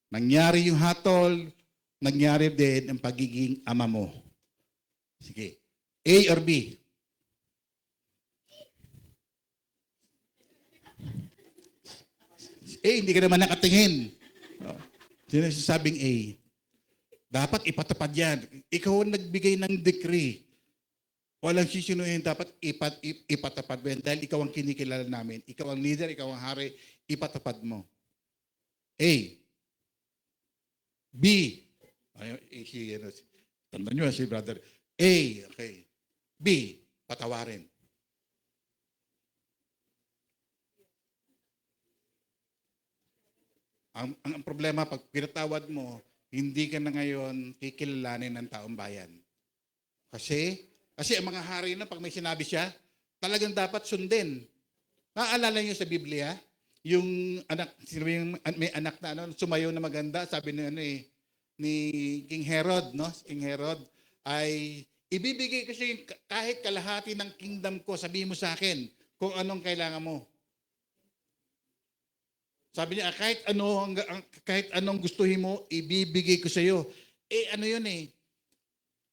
Nangyari yung hatol, nangyari din ang pagiging ama mo. Sige. A or B? Hindi ka naman nakatingin. Sino sasabing A? Dapat ipatupad yan. Ikaw ang nagbigay ng decree. Walang sisinuhin, dapat ipatupad mo yan. Dahil ikaw ang kinikilala namin. Ikaw ang leader, ikaw ang hari, ipatupad mo. A. B. Tandaan nyo si brother. A. Okay. B. Patawarin. Ang problema, pag pinatawad mo, hindi ka na ngayon kikilalanin ng taong bayan. Kasi ang mga hari na pag may sinabi siya, talagang dapat sundin. Naaalala niyo sa Biblia, yung anak, may anak na sumayaw na maganda, sabi ni King Herod, no? King Herod ay ibibigay kasi kahit kalahati ng kingdom ko, sabihin mo sa akin kung anong kailangan mo. Sabi niya, kahit anong gustuhin mo, ibibigay ko sa iyo. Ano yun eh?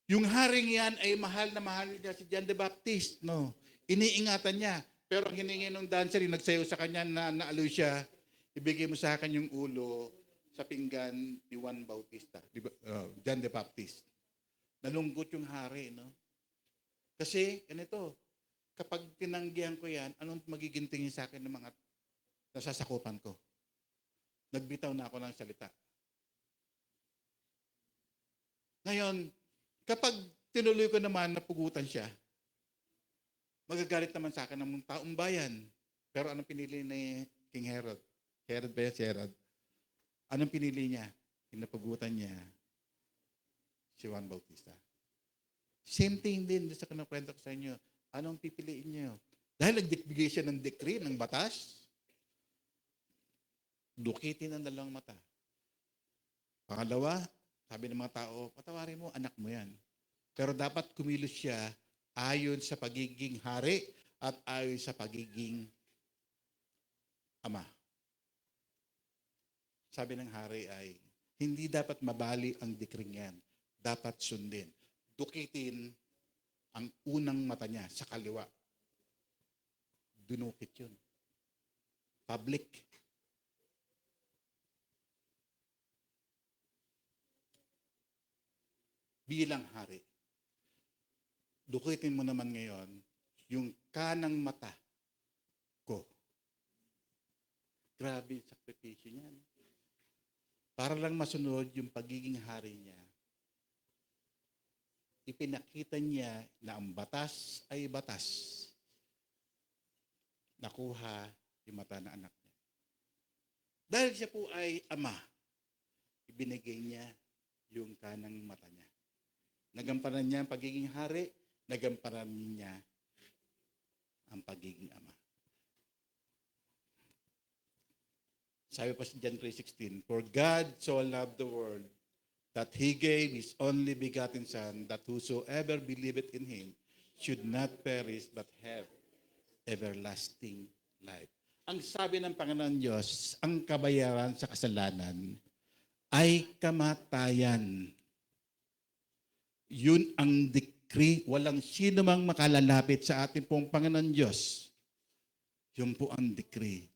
Yung haring yan ay mahal na mahal niya si John the Baptist. No? Iniingatan niya. Pero ang hiningi ng dancer, yung nagsayo sa kanya na naaloy siya, ibigay mo sa akin yung ulo sa pinggan ni Juan Bautista. John the Baptist. Nalungkot yung hari. No? Kasi, ganito, kapag tinanggihan ko yan, anong magiging tingin sa akin ng mga nasasakupan ko. Nagbitaw na ako ng salita. Ngayon, kapag tinuloy ko naman na pugutan siya, magagalit naman sa akin ng taong bayan. Pero anong pinili ni King Herod? Herod ba yan? Si Herod? Anong pinili niya? Pinapugutan niya si Juan Bautista. Same thing din sa kinakwento ko sa inyo. Anong pipiliin niyo? Dahil nagbigay siya ng decree, ng batas, dukitin ang dalawang mata. Pangalawa, sabi ng mga tao, patawarin mo, anak mo yan. Pero dapat kumilos siya ayon sa pagiging hari at ayon sa pagiging ama. Sabi ng hari ay, hindi dapat mabali ang dekring yan. Dapat sundin. Dukitin ang unang mata niya sa kaliwa. Dunukit yun. Public. Bilang hari. Dukitin mo naman ngayon yung kanang mata ko. Grabe yung sakripisyo niya. Para lang masunod yung pagiging hari niya. Ipinakita niya na ang batas ay batas. Nakuha yung mata ng anak niya. Dahil siya po ay ama, ibinigay niya yung kanang mata niya. Nagampanan niya ang pagiging hari, nagampanan niya ang pagiging ama. Sabi pa sa John 3:16, For God so loved the world that He gave His only begotten Son, that whosoever believeth in Him should not perish but have everlasting life. Ang sabi ng Panginoon Diyos, ang kabayaran sa kasalanan ay kamatayan. Yun ang decree. Walang sino mang makalalapit sa ating pong Panginoon Diyos. Yun po ang decree.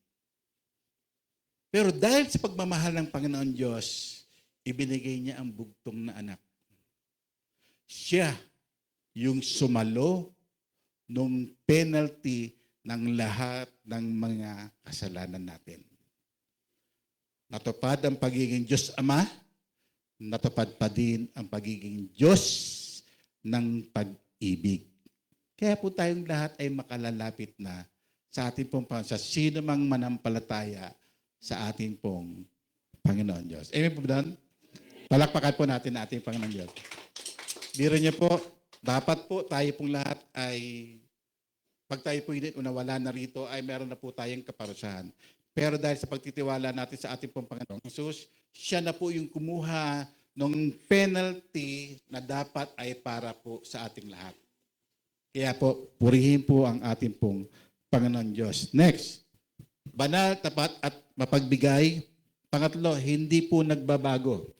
Pero dahil sa pagmamahal ng Panginoon Diyos, ibinigay niya ang bugtong na anak. Siya yung sumalo nung penalty ng lahat ng mga kasalanan natin. Natupad ang pagiging Diyos Ama, natupad pa din ang pagiging Diyos ng pag-ibig. Kaya po tayong lahat ay makalalapit na sa ating pong sa sino mang manampalataya sa ating pong Panginoon Diyos. Amen po ba doon? Palakpakan po natin na ating Panginoon Diyos. Biro niyo po, dapat po tayo pong lahat ay, pag tayo po hindi unawala na rito, ay meron na po tayong kaparusahan. Pero dahil sa pagtitiwala natin sa ating pong Panginoon Jesus, siya na po yung kumuha ng penalty na dapat ay para po sa ating lahat. Kaya po, purihin po ang ating pong Panginoon Diyos. Next, banal, tapat at mapagbigay. Pangatlo, hindi po nagbabago.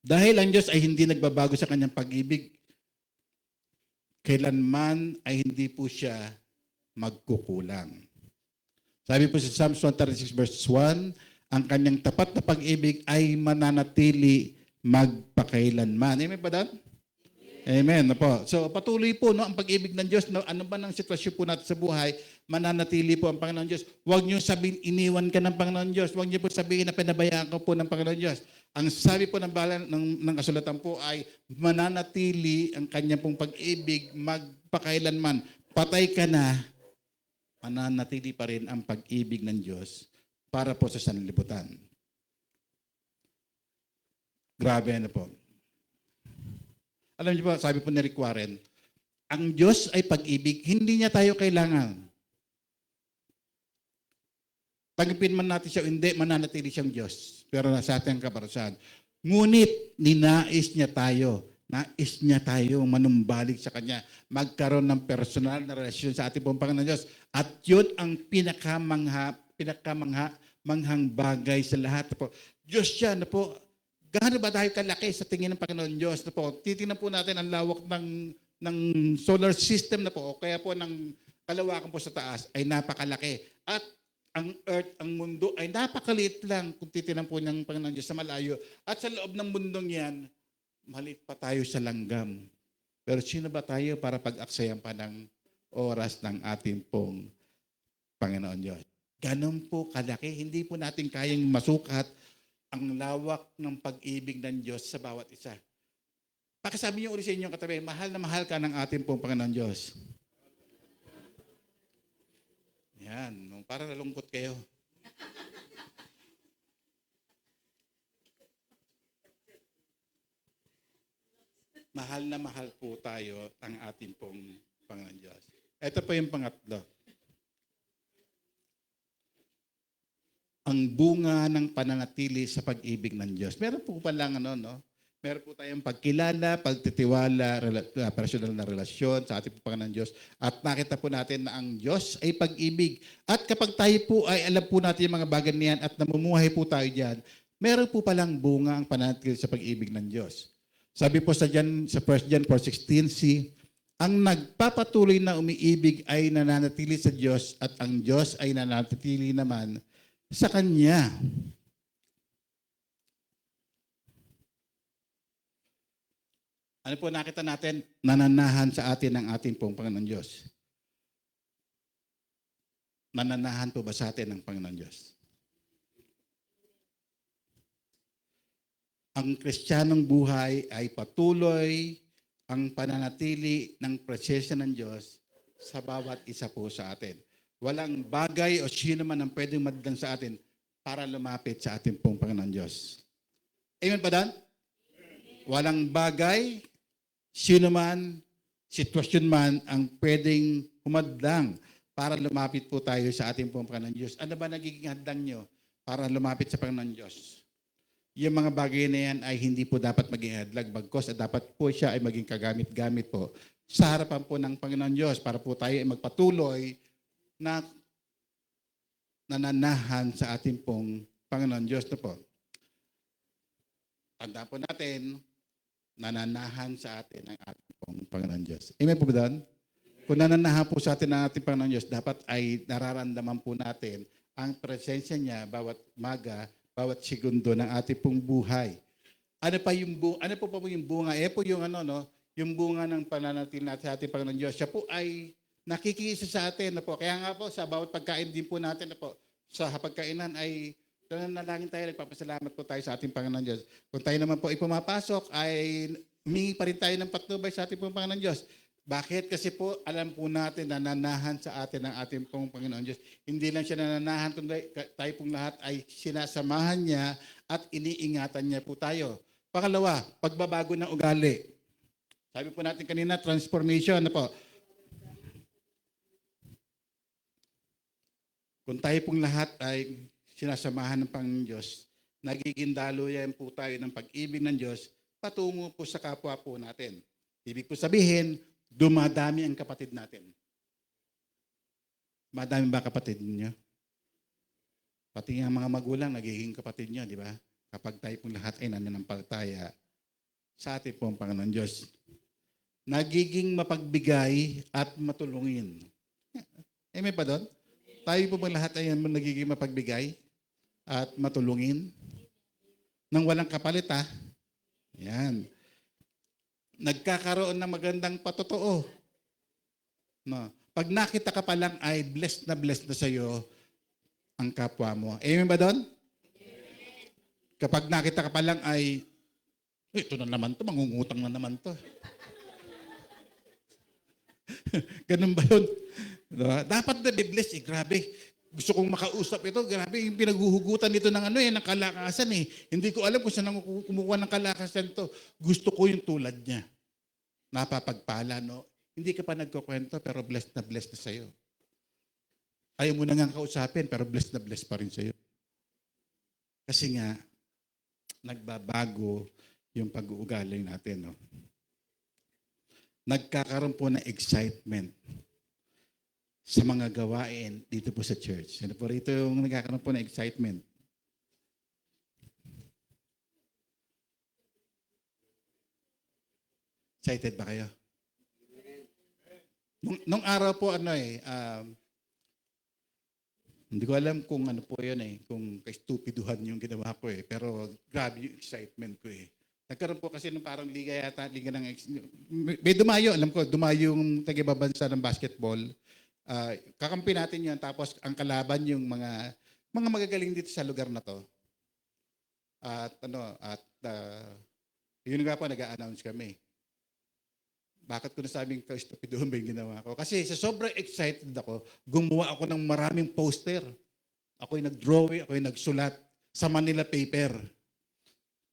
Dahil ang Diyos ay hindi nagbabago sa kanyang pag-ibig, kailanman ay hindi po siya magkukulang. Sabi po sa Psalms 136 verse 1, ang kanyang tapat na pag-ibig ay mananatili magpakailanman. Amen ba dan? Amen. Po. So patuloy po no, ang pag-ibig ng Diyos. No, ano ba ng sitwasyon po natin sa buhay, mananatili po ang Panginoon Diyos. Huwag niyo sabihin, iniwan ka ng Panginoon Diyos. Huwag niyo po sabihin na pinabayaan ka po ng Panginoon Diyos. Ang sabi po ng bahala ng kasulatan po ay mananatili ang kanyang pong pag-ibig magpakailanman. Patay ka na, mananatili pa rin ang pag-ibig ng Diyos para po sa sanlibutan. Grabe na po. Alam niyo po, sabi po ni Rick Warren, ang Diyos ay pag-ibig, hindi niya tayo kailangan. Tanggapin man natin siya, hindi, mananatili siyang Diyos. Pero nasa ating kaparusahan. Ngunit, ninais niya tayo. Nais niya tayo manumbalik sa Kanya. Magkaroon ng personal na relasyon sa ating pong Panginoon Diyos. At yun ang manghang bagay sa lahat. Po. Diyos siya na po, gaano ba dahil kalaki sa tingin ng Panginoon Diyos na po? Titingnan po natin ang lawak ng solar system na po, o kaya po ng kalawakan po sa taas ay napakalaki. At ang earth, ang mundo ay napakaliit lang kung titingnan po ng Panginoon Diyos sa malayo. At sa loob ng mundong yan, maliit pa tayo sa langgam. Pero sino ba tayo para pag-aksayan pa ng oras ng ating pong Panginoon Diyos? Ganun po kalaki. Hindi po natin kayang masukat ang lawak ng pag-ibig ng Diyos sa bawat isa. Pakisabi niyo ulit sa inyong katabi, mahal na mahal ka ng ating pong Panginoon Diyos. Yan, para nalungkot kayo. Mahal na mahal po tayo ang ating pong Panginoon Diyos. Ito po yung pangatlo. Ang bunga ng pananatili sa pag-ibig ng Diyos. Meron po palang meron po tayong pagkilala, pagtitiwala, personal na relasyon sa ating Panginoon Diyos. At nakita po natin na ang Diyos ay pag-ibig. At kapag tayo po ay alam po natin yung mga bagay niyan at namumuhay po tayo diyan, meron po palang bunga ang pananatili sa pag-ibig ng Diyos. Sabi po sa 1 John 4:16, ang nagpapatuloy na umiibig ay nananatili sa Diyos at ang Diyos ay nananatili naman sa Kanya. Ano po nakita natin? Nananahan sa atin ang ating pong Panginoon Diyos. Nananahan po ba sa atin ang Panginoon Diyos? Ang Kristiyanong buhay ay patuloy ang pananatili ng presensya ng Diyos sa bawat isa po sa atin. Walang bagay o sino man ang pwedeng madlang sa atin para lumapit sa ating pong Panginoon Diyos. Amen ba dan? Walang bagay, sino man, sitwasyon man ang pwedeng humadlang para lumapit po tayo sa ating pong Panginoon Diyos. Ano ba nagiging hadlang nyo para lumapit sa Panginoon Diyos? Yung mga bagay na yan ay hindi po dapat maging hadlang, bagkos at dapat po siya ay maging kagamit-gamit po sa harapan po ng Panginoon Diyos para po tayo ay magpatuloy na nananahan sa ating pong Panginoon Diyos na po. Tandaan po natin, nananahan sa atin ang ating pong Panginoon Diyos. Amen po ba doon? Kung nananahan po sa atin ang ating Panginoon Diyos, dapat ay nararamdaman po natin ang presensya niya bawat maga, bawat segundo ng ating pong buhay. Ano po po yung bunga? Po yung yung bunga ng pananatili natin sa ating Panginoon Diyos. Siya po ay nakikiisa sa atin na po. Kaya nga po sa bawat pagkain din po natin na po sa pagkainan ay nanalangin tayo, nagpapasalamat po tayo sa ating Panginoon Diyos. Kung tayo naman po ay pumapasok ay humingi pa rin tayo ng patnubay sa ating pong Panginoon Diyos. Bakit? Kasi po alam po natin na nananahan sa atin ang ating pong Panginoon Diyos. Hindi lang siya nananahan, kundi tayo pong lahat ay sinasamahan niya at iniingatan niya po tayo. Pangalawa, pagbabago ng ugali. Sabi po natin kanina, transformation. Po? Kung tayo pong lahat ay sinasamahan ng Panginoon Diyos, nagiging daluyan po tayo ng pag-ibig ng Diyos patungo po sa kapwa po natin. Ibig po sabihin, dumadami ang kapatid natin. Madami ba kapatid niyo? Pati ang mga magulang, nagiging kapatid niyo, di ba? Kapag tayo pong lahat ay nananampalataya sa ating pong Panginoon Diyos. Nagiging mapagbigay at matulungin. Amen pa doon? Tayo po bang lahat ay nagiging mapagbigay at matulungin? Nang walang kapalit, ha? Yan. Nagkakaroon ng magandang patotoo. No. Pag nakita ka pa lang ay blessed na sa iyo ang kapwa mo. Amen ba doon? Kapag nakita ka pa lang ay, ito na naman to, mangungutang na naman to. Ganun ba yun? Diba? Dapat na be-bless grabe. Gusto kong makausap ito, grabe, yung pinaghuhugutan nito ng ng kalakasan Hindi ko alam kung saan kumukuha ng kalakasan to. Gusto ko yung tulad niya. Napapagpala, no? Hindi ka pa nagkukwento, pero blessed na sa'yo. Ayaw mo na nga kausapin, pero blessed na pa rin sa'yo. Kasi nga, nagbabago yung pag-uugali natin, no? Nagkakaroon po ng excitement sa mga gawain dito po sa church. Ano po rito yung nagkakaroon po ng excitement? Excited ba kayo? Nung araw po hindi ko alam kung ano po yun kung kastupiduhan yung ginawa ko pero grabe yung excitement ko Nagkaroon po kasi ng parang liga yata, liga ng may dumayo, alam ko, dumayo yung tagibabansa ng basketball. Kakampi natin yun. Tapos ang kalaban yung mga magagaling dito sa lugar na to. Yun nga po, nag-a-announce kami. Bakit ko nasabing ka-stupidoon ba yung ginawa ko? Kasi sa sobrang excited ako, gumawa ako ng maraming poster. Ako'y nag-drawing, ako'y nagsulat sa Manila paper.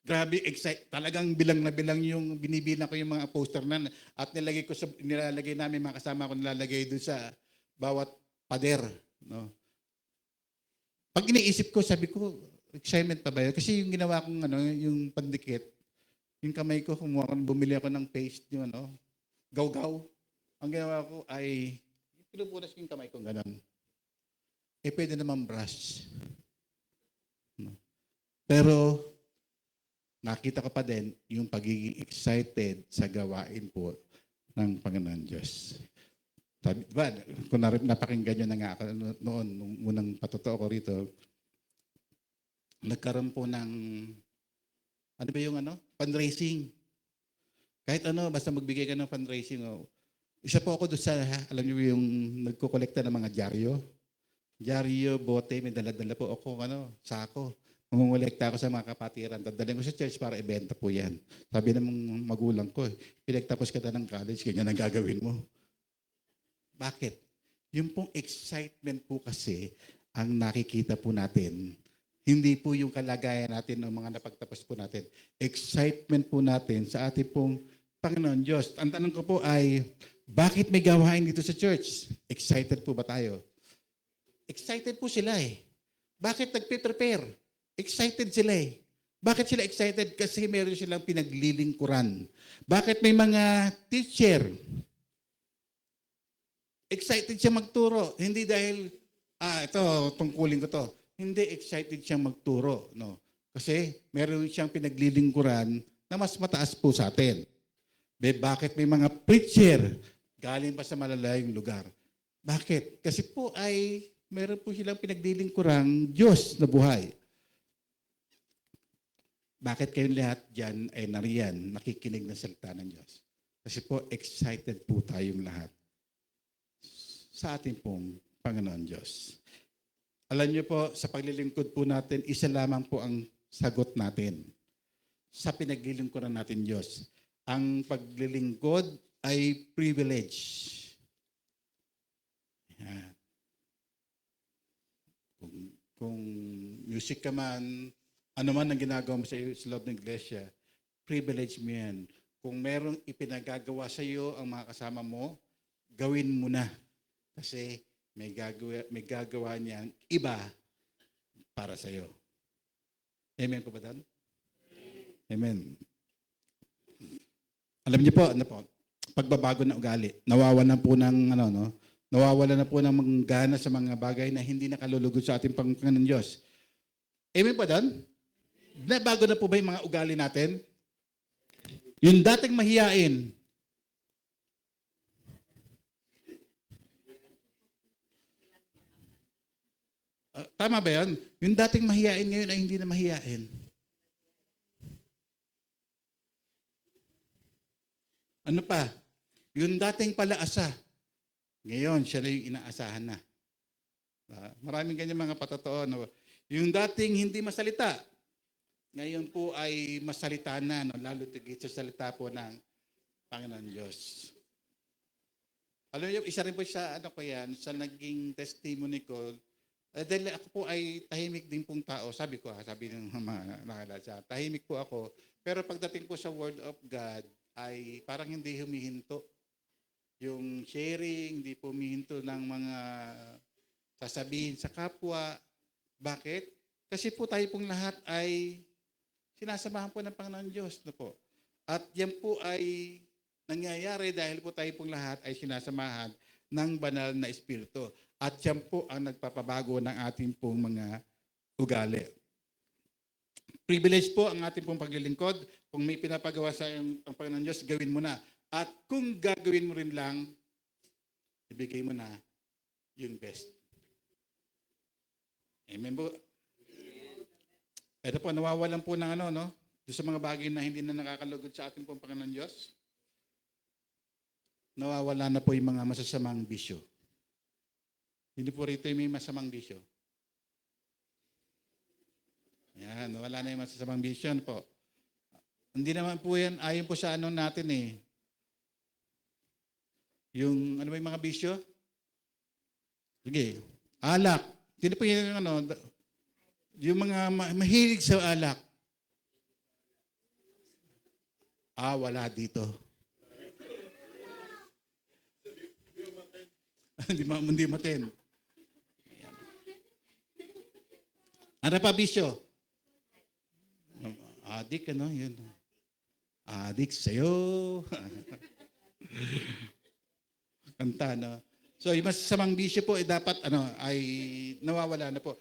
Grabe, excited. Talagang bilang na bilang yung binibilang ko yung mga poster na at nilalagay namin mga kasama ko nilalagay doon sa bawat pader. No? Pag iniisip ko, sabi ko, excitement pa ba yun? Kasi yung ginawa kong yung pandikit, yung kamay ko, bumili ako ng paste, yung gaw-gaw. Ang ginawa ko ay, pinupunas ko yung kamay ko, gano'n. Pwede naman brush. No? Pero, nakita ko pa din yung pagiging excited sa gawain po ng Panginoon Diyos. Sabi, diba, kung napakinggan nyo na nga ako noon, nung unang patotoo ko rito, nagkaroon po ng, fundraising. Kahit basta magbigay ka ng fundraising. Isa po ako doon sa, alam niyo yung nagkukolekta ng mga dyaryo, bote, may dala-dala po ako, sako. Mangungulekta ako sa mga kapatiran. Dadalhin ko sa church para ibenta po yan. Sabi ng magulang ko, pinagtapos ka na ng college, ganyan ang gagawin mo. Bakit? Yung pong excitement po kasi ang nakikita po natin. Hindi po yung kalagayan natin ng mga napagtapos po natin. Excitement po natin sa ating pong Panginoon Diyos. Ang tanong ko po ay, bakit may gawain dito sa church? Excited po ba tayo? Excited po sila eh. Bakit nagpe-prepare? Excited sila eh. Bakit sila excited? Kasi meron silang pinaglilingkuran. Bakit may mga teacher? Excited siya magturo. Hindi dahil, ito, tungkulin ko to. Hindi excited siyang magturo. No? Kasi meron siyang pinaglilingkuran na mas mataas po sa atin. Bakit may mga preacher galing pa sa malalayong lugar? Bakit? Kasi po ay meron po silang pinaglilingkurang Diyos na buhay. Bakit kayong lahat dyan ay nariyan, nakikinig ng salita ng Diyos? Kasi po excited po tayong lahat sa ating pong Panginoon Diyos. Alam niyo po, sa paglilingkod po natin, isa lamang po ang sagot natin sa pinaglilingkuran natin Diyos. Ang paglilingkod ay privilege. Yan. Kung music ka man, ano man ang ginagawa mo sa loob ng iglesia, privilege mo yan. Kung merong ipinagagawa sa iyo ang mga kasama mo, gawin mo na. Kasi may gagawa niyan iba para sa iyo. Amen po ba dan? Amen. Alam niyo po, pagbabago ng ugali, nawawalan po ng nawawalan na po ng manggana sa mga bagay na hindi nakalulugod sa ating Panginoon Diyos. Amen po dan? Nabago na po ba yung mga ugali natin? Yung dating mahiyain, tama ba yan? Yung dating mahiyain ngayon ay hindi na mahiyain. Ano pa? Yung dating palaasa, ngayon siya na yung inaasahan na. Maraming ganyan mga patotoo. Yung dating hindi masalita, ngayon po ay masalita na, lalo tigit sa salita po ng Panginoon Diyos. Alam niyo, isa rin po sa sa naging testimony ko. Dahil ako po ay tahimik din pong tao. Sabi ng mga nakalasa, tahimik po ako. Pero pagdating po sa Word of God, ay parang hindi humihinto. Yung sharing, hindi po humihinto ng mga sasabihin sa kapwa. Bakit? Kasi po tayo pong lahat ay sinasamahan po ng Panginoon Diyos. No po? At yan po ay nangyayari dahil po tayo pong lahat ay sinasamahan ng banal na Espiritu. At yan po ang nagpapabago ng ating pong mga ugali. Privilege po ang ating pong paglilingkod. Kung may pinapagawa sa ang Panginoon Diyos, gawin mo na. At kung gagawin mo rin lang, ibigay mo na yung best. Amen po. Ito po, nawawalan po ng doon sa mga bagay na hindi na nakakalugod sa ating pong Panginoon Diyos. Nawawala na po yung mga masasamang bisyo. Hindi po rito yung may masamang bisyo. Yan, wala na yung masasamang bisyo po. Hindi naman po yan, ayon po sa ano natin eh. Yung, ano ba yung mga bisyo? Sige, alak. Hindi po yung ano, yung mga mahilig sa alak. Wala dito. Hindi matin. Ano pa bisyo? Adik, ano, yun. Adik sa'yo. Kanta, no? So, yung masasamang bisyo po, dapat, ay nawawala na po.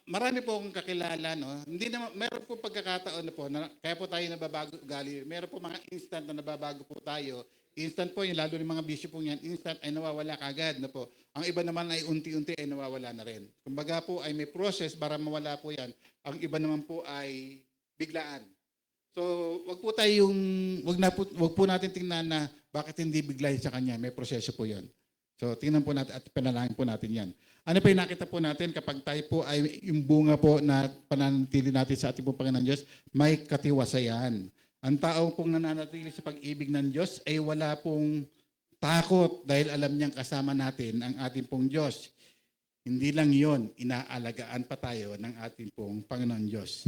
Marami po akong kakilala, no? Hindi naman, meron po pagkakataon na po, kaya po tayo nababago ugali. Meron po mga instant na nababago po tayo. Instant po, yung lalo ng mga bisyo po yan, instant ay nawawala kagad na po. Ang iba naman ay unti-unti ay nawawala na rin. Kumbaga po ay may process para mawala po yan. Ang iba naman po ay biglaan. So, wag po natin tingnan na bakit hindi biglayin sa kanya. May proseso po yan. So, tingnan po natin at panalangin po natin yan. Ano pa yung nakita po natin kapag tayo po ay yung bunga po na pananatili natin sa ating pong Panginoon Diyos, may katiwasayan. Ang tao pong nananatili sa pag-ibig ng Diyos ay wala pong takot dahil alam niyang kasama natin ang ating pong Diyos. Hindi lang yon, inaalagaan pa tayo ng ating pong Panginoon Diyos.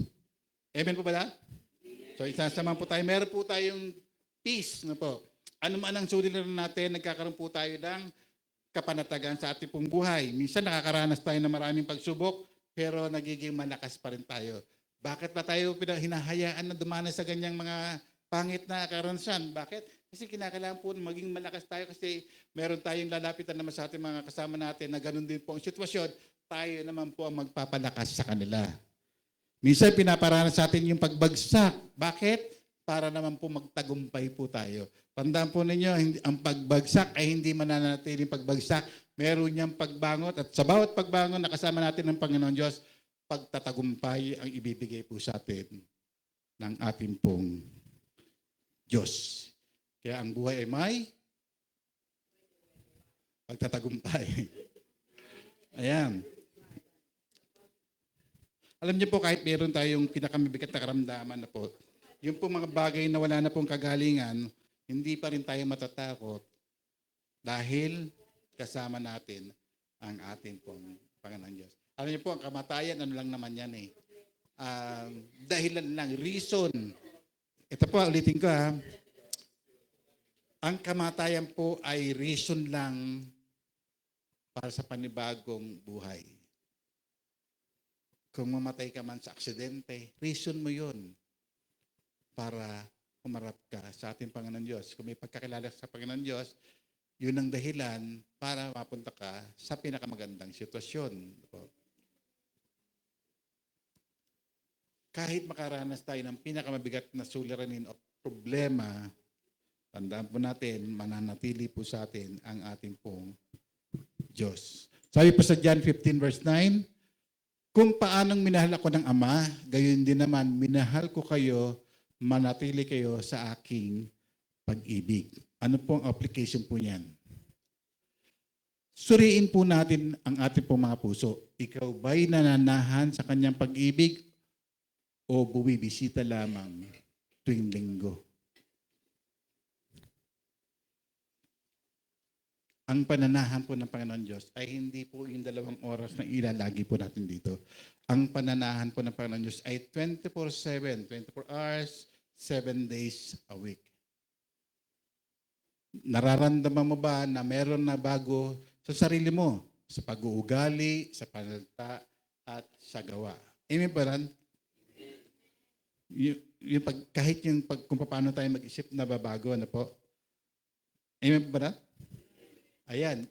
Amen po ba? So isasama po tayo. Meron po tayong peace. No po? Ano man ang suliranin natin, nagkakaroon po tayo ng kapanatagan sa ating pong buhay. Minsan nakakaranas tayo ng maraming pagsubok, pero nagiging malakas pa rin tayo. Bakit pa tayo hinahayaan na dumanas sa ganyang mga pangit na karanasan? Bakit? Kasi kinakailangan po maging malakas tayo kasi meron tayong lalapitan naman sa ating mga kasama natin na ganun din po ang sitwasyon. Tayo naman po ang magpapalakas sa kanila. Minsan pinaparanas sa atin yung pagbagsak. Bakit? Para naman po magtagumpay po tayo. Tandaan po ninyo, ang pagbagsak ay hindi mananatiling pagbagsak. Meron niyang pagbangot at sa bawat pagbangon na kasama natin ng Panginoon Diyos, pagtatagumpay ang ibibigay po sa atin ng ating pong Diyos. Kaya ang buhay ay may pagtatagumpay. Ayan. Alam niyo po, kahit meron tayong pinakamabigat na karamdaman na po, yung po mga bagay na wala na pong kagalingan, hindi pa rin tayo matatakot dahil kasama natin ang ating pong Panginoon Diyos. Alam niyo po, ang kamatayan, ano lang naman yan eh. Dahilan lang, reason. Ito po, ulitin ko ha. Ang kamatayan po ay reason lang para sa panibagong buhay. Kung mamatay ka man sa aksidente, reason mo yun para humarap ka sa ating Panginoon Diyos. Kung may pagkakilala sa Panginoon Diyos, yun ang dahilan para mapunta ka sa pinakamagandang sitwasyon. Kahit makaranas tayo ng pinakamabigat na suliranin o problema, tandaan po natin, mananatili po sa atin ang ating pong Diyos. Sabi po sa John 15 verse 9, kung paanong minahal ako ng Ama, gayon din naman, minahal ko kayo, manatili kayo sa aking pag-ibig. Ano po ang application po niyan? Suriin po natin ang ating pong mga puso. Ikaw ba'y nananahan sa kanyang pag-ibig o bumibisita lamang tuwing linggo? Ang pananahan po ng Panginoon Diyos ay hindi po yung 2 oras na ilalagi po natin dito. Ang pananahan po ng Panginoon Diyos ay 24/7, 24 hours, 7 days a week. Nararamdaman mo ba na meron na bago sa sarili mo? Sa pag-uugali, sa panalita, at sa gawa. Amen ba ran? Kung paano tayo mag-isip, nababago, ano po? Amen ba ran? Ayan,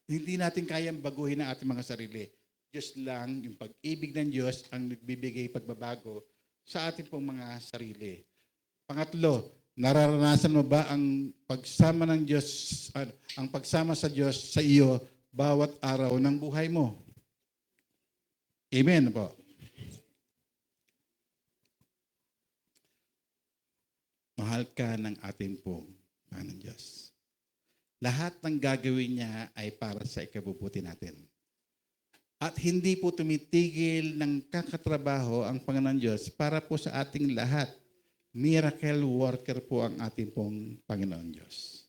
hindi natin kayang baguhin ang ating mga sarili. Diyos lang, yung pag-ibig ng Diyos ang nagbibigay pagbabago sa ating pong mga sarili. Pangatlo, nararanasan mo ba ang pagsama ng Diyos, ang pagsama sa Diyos sa iyo bawat araw ng buhay mo? Amen po. Mahal ka ng ating pong Panginoon Diyos. lahat ng gagawin niya ay para sa ikabubuti natin. At hindi po tumitigil ng kakatrabaho ang Panginoon Diyos para po sa ating lahat. Miracle worker po ang ating pong Panginoon Diyos.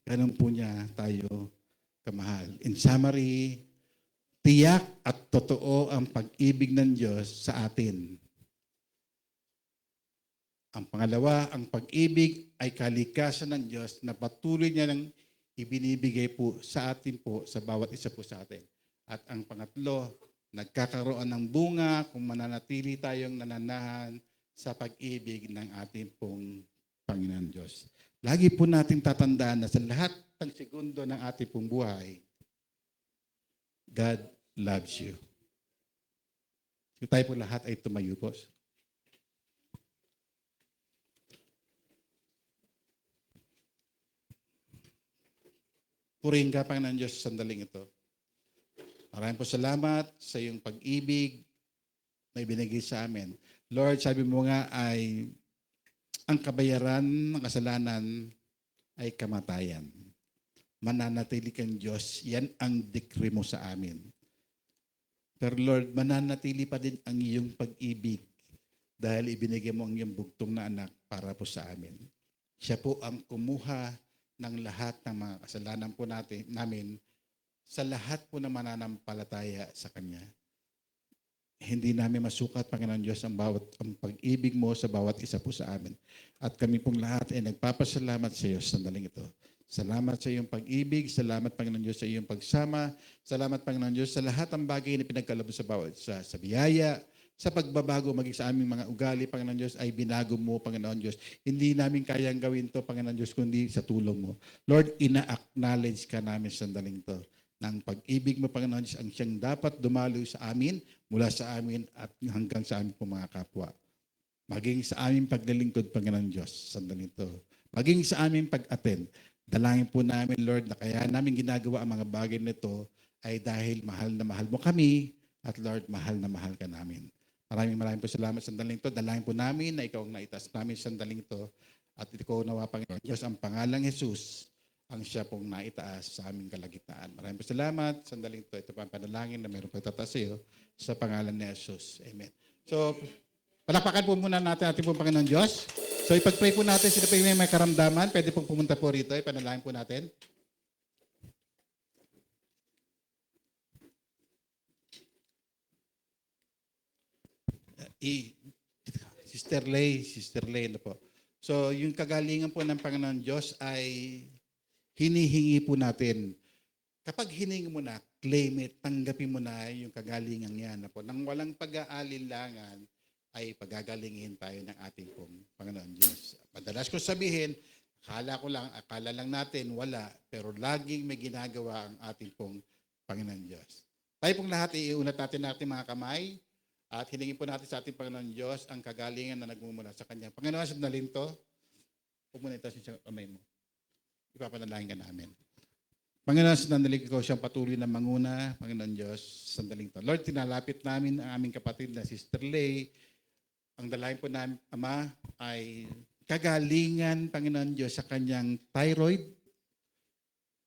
Ganun po niya tayo kamahal. In summary, tiyak at totoo ang pag-ibig ng Diyos sa atin. Ang pangalawa, ang pag-ibig ay kalikasan ng Diyos na patuloy niya nang ibinibigay po sa atin po, sa bawat isa po sa atin. At ang pangatlo, nagkakaroon ng bunga kung mananatili tayong nananahan sa pag-ibig ng ating pong Panginoon Diyos. Lagi po natin tatandaan na sa lahat ng segundo ng ating pong buhay, God loves you. So tayo po lahat ay tumayo po. Purihin ka, Panginoon Diyos, sa sandaling ito. Maraming po salamat sa iyong pag-ibig na ibinigay sa amin. Lord, sabi mo nga ay ang kabayaran ng kasalanan ay kamatayan. Mananatili kang Diyos, yan ang decree mo sa amin. Pero Lord, mananatili pa din ang iyong pag-ibig dahil ibinigay mo ang iyong bugtong na anak para po sa amin. Siya po ang kumuha ng lahat ng mga kasalanan po namin sa lahat po na mananampalataya sa Kanya. Hindi namin masukat, Panginoon Diyos, ang pag-ibig mo sa bawat isa po sa amin. At kami pong lahat ay nagpapasalamat sa iyo sa sandaling ito. Salamat sa iyong pag-ibig, salamat, Panginoon Diyos, sa iyong pagsama, salamat, Panginoon Diyos, sa lahat ng bagay na pinagkaloob sa bawat isa, sa biyaya, sa pagbabago maging sa aming mga ugali, Panginoon Diyos, ay binago mo, Panginoon Diyos. Hindi namin kayang gawin to, Panginoon Diyos, kundi sa tulong mo. Lord, ina-acknowledge ka namin sa sandaling to. Ng pag-ibig mo, Panginoon Diyos, ang siyang dapat dumaloy sa amin, mula sa amin at hanggang sa aming mga kapwa. Maging sa aming paglilingkod, Panginoon Diyos, sa sandaling to. Maging sa aming pag-attend. Dalangin po namin, Lord, na kaya namin ginagawa ang mga bagay nito ay dahil mahal na mahal mo kami at Lord, mahal na mahal ka namin. Maraming po salamat sa sandaling ito. Dalangin po namin na ikaw ang naitas namin sa sandaling ito at ikaw nawa, Panginoon Diyos, ang pangalang Jesus ang siya pong naitaas sa aming kalagitnaan. Maraming po salamat sa sandaling ito. Ito pa ang panalangin na mayroong pagtataas sa iyo sa pangalan ni Jesus. Amen. So, palakpakan po muna natin ating pong Panginoon Diyos. So ipag-pray po natin, sila po yung may karamdaman, pwede pong pumunta po rito, ipanalangin po natin. Sister Lay na po. So yung kagalingan po ng Panginoon Diyos ay hinihingi po natin. Kapag hiningi mo na, claim it, tanggapin mo na yung kagalingan yan na po. Nang walang pag-aalinlangan, ay pagagalingin tayo ng ating pong Panginoon Diyos. Madalas ko sabihin, akala lang natin wala, pero laging may ginagawa ang ating pong Panginoon Diyos. Tayo pong lahat, iunat natin mga kamay at hilingin po natin sa ating Panginoon Diyos ang kagalingan na nagmumula sa Kanya. Panginoon, sandalin to, pumunita siya sa kamay mo. Ipapanalangin ka namin. Panginoon, sandaling ko siyang patuloy na manguna, Panginoon Diyos, sandaling to. Lord, tinalapit namin ang aming kapatid na Sister Lay. Ang dalayan po namin, Ama, ay kagalingan, Panginoon Diyos, sa kanyang thyroid.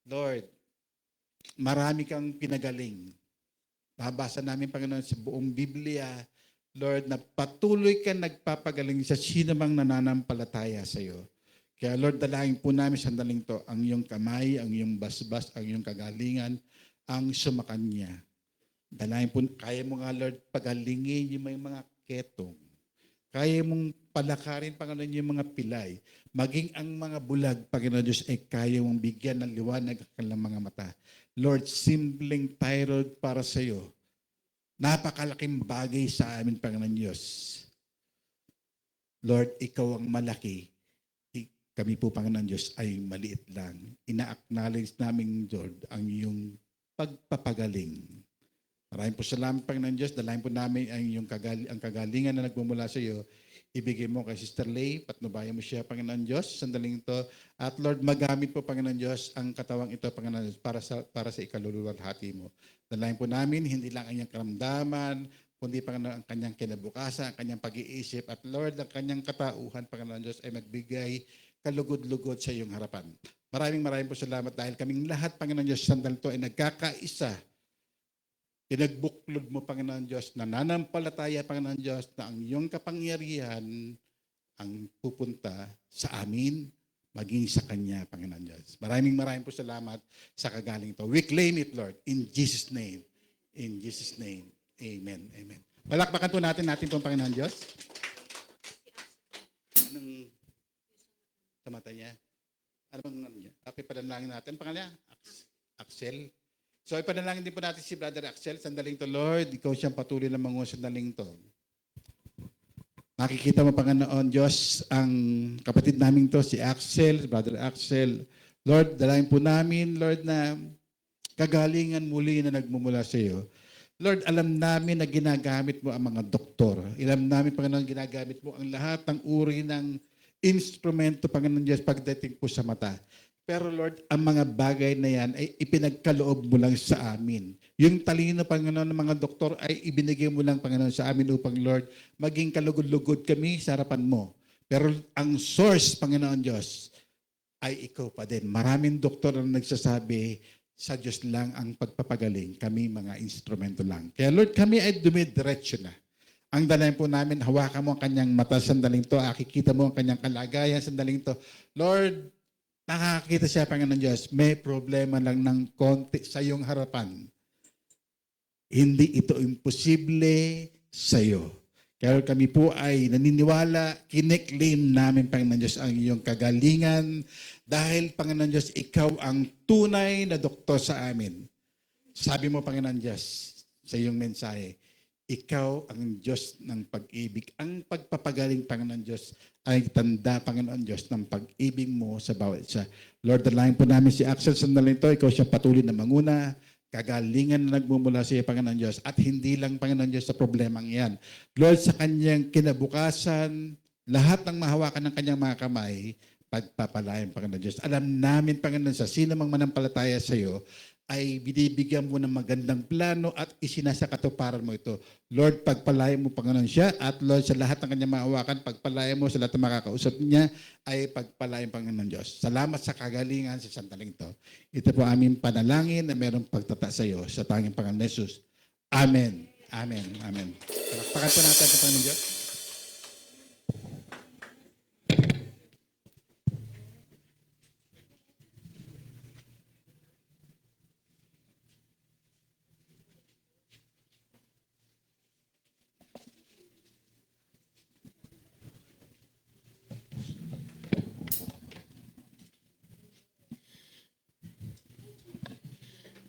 Lord, marami kang pinagaling. Babasa namin, Panginoon, sa buong Biblia, Lord, na patuloy ka nagpapagaling sa sino mang nananampalataya sa iyo. Kaya Lord, dalangin po namin sandaling to, ang iyong kamay, ang iyong basbas, ang iyong kagalingan, ang sumakanya. Dalangin po, kaya mo nga, Lord, pagalingin yung may mga ketong. Kaya mong palakarin, Panginoon, yung mga pilay. Maging ang mga bulag, Panginoon Diyos, ay kaya mong bigyan ng liwanag ang kanilang mga mata. Lord, simpleng thyroid para sa iyo. Napakalaking bagay sa amin, Panginoon Diyos. Lord, ikaw ang malaki. Kami po, Panginoon Diyos, ay maliit lang. Ina-acknowledge namin, Lord, ang iyong pagpapagaling. Maraming po salamat, Panginoon Diyos. Dalahin po namin ang kagalingan na nagmumula sa iyo. Ibigay mo kay Sister Lay, patnubayan mo siya, Panginoon Diyos, sandaling ito. At Lord, magamit po, Panginoon Diyos, ang katawang ito, Panginoon Diyos, para sa ikaluluwalhati mo. Dalahin po namin, hindi lang ang iyong karamdaman, kundi, Panginoon, ang kanyang kinabukasan, ang kanyang pag-iisip. At Lord, ang kanyang katauhan, Panginoon Diyos, ay magbigay kalugod-lugod sa iyong harapan. Maraming po salamat dahil kaming lahat, Panginoon Diyos, sandal to ay nagkakaisa. Pinagbuklod mo, Panginoon Diyos, na nanampalataya, Panginoon Diyos, na ang iyong kapangyarihan ang pupunta sa amin, maging sa Kanya, Panginoon Diyos. Maraming po salamat sa kagaling to. We claim it, Lord, in Jesus' name. In Jesus' name. Amen. Amen. Palakpakan po natin pong Panginoon Diyos. Anong sa mata niya? Ano bang ano niya? Okay, panalangin natin. Pangalan niya? Axel. So, ipanalangin din po natin si Brother Axel. Sandaling to, Lord. Ikaw siyang patuloy na mga sandaling to. Makikita mo, Panginoon Diyos, ang kapatid namin to, si Axel, Brother Axel. Lord, dalayan po namin, Lord, na kagalingan muli na nagmumula sa iyo. Lord, alam namin na ginagamit mo ang mga doktor. Alam namin, Panginoon, ginagamit mo ang lahat ng uri ng instrumento, Panginoon Diyos, pagdating po sa mata. Pero Lord, ang mga bagay na yan ay ipinagkaloob mo lang sa amin. Yung talino, Panginoon, ng mga doktor ay ibinigay mo lang, Panginoon, sa amin upang, Lord, maging kalugod-lugod kami sa harapan mo. Pero ang source, Panginoon Diyos, ay ikaw pa din. Maraming doktor ang nagsasabi, sa Diyos lang ang pagpapagaling. Kami mga instrumento lang. Kaya Lord, kami ay dumidiretso na. Ang dalayan po namin, hawakan mo ang kanyang mata sandaling to, akikita mo ang kanyang kalagayan sandaling to. Lord, nakakita siya, Panginoon Diyos, may problema lang ng konti sa iyong harapan. Hindi ito imposible sa iyo. Kaya kami po ay naniniwala, kiniklaim namin, Panginoon Diyos, ang iyong kagalingan dahil, Panginoon Diyos, ikaw ang tunay na doktor sa amin. Sabi mo, Panginoon Diyos, sa iyong mensahe, ikaw ang Diyos ng pag-ibig. Ang pagpapagaling, Panginoon Diyos, ay tanda, Panginoon Diyos, ng pag-ibig mo sa bawat isa. Lord, dalayan po namin si Axel sandalin to. Ikaw siya patuloy na manguna. Kagalingan na nagmumula sa iyo, Panginoon Diyos. At hindi lang, Panginoon Diyos, sa problemang iyan. Lord, sa kanyang kinabukasan, lahat ng mahawakan ng kanyang mga kamay, pagpapalayan, Panginoon Diyos. Alam namin, Panginoon, sa sino mang manampalataya sa iyo, ay binibigyan mo ng magandang plano at isinasakatuparan mo ito. Lord, pagpalayan mo, Panginoon, siya at Lord, sa lahat ng kanyang mahawakan, pagpalayan mo sa lahat ng makakausap niya, ay pagpalayan, Panginoon Diyos. Salamat sa kagalingan sa sandaling to. Ito po aming panalangin na mayroong pagtata sa iyo sa tanging Panginoon Jesus. Amen. Amen. Amen. Palakpakan po natin ang Panginoon Diyos.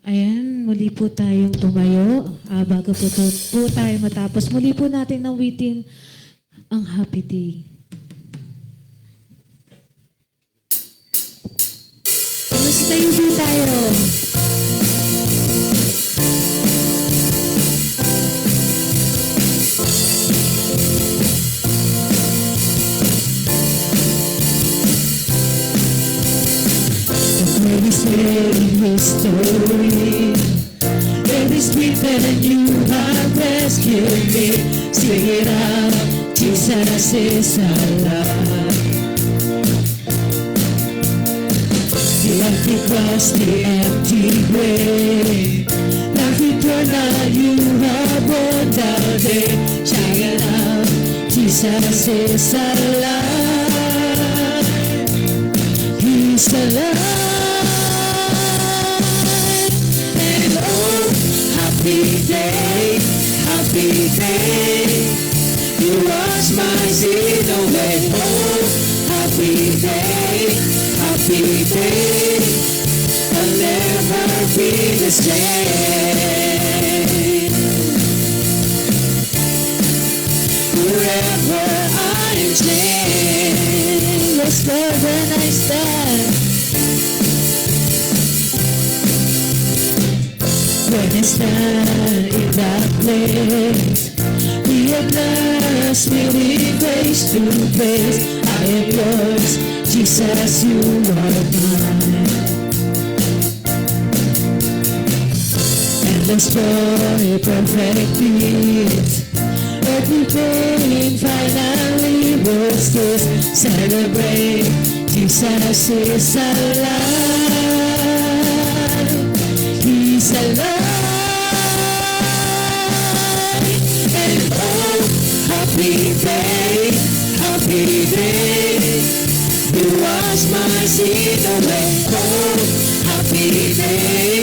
Ayan, muli po tayong tumayo. Bago po tayo matapos, muli po natin nawitin ang happy day. Tayo po tayo. When it's in history, it is written and you have rescued me. Sing it out, Jesus is alive. You have to cross the empty grave. Life eternal, you have won the day. Sing it out, Jesus is alive. He's alive. Happy day, you wash my sin away. Oh, happy day, I'll never be the same. Forever I'm changed. Let's go when I stand. When I stand in that place, we at last meeting face to face. I am yours, Jesus, you are mine. Endless joy, perfect peace. Every pain finally was this. Celebrate, Jesus is alive. He's alive. And oh, happy day, happy day. You wash my sin away. Oh, happy day,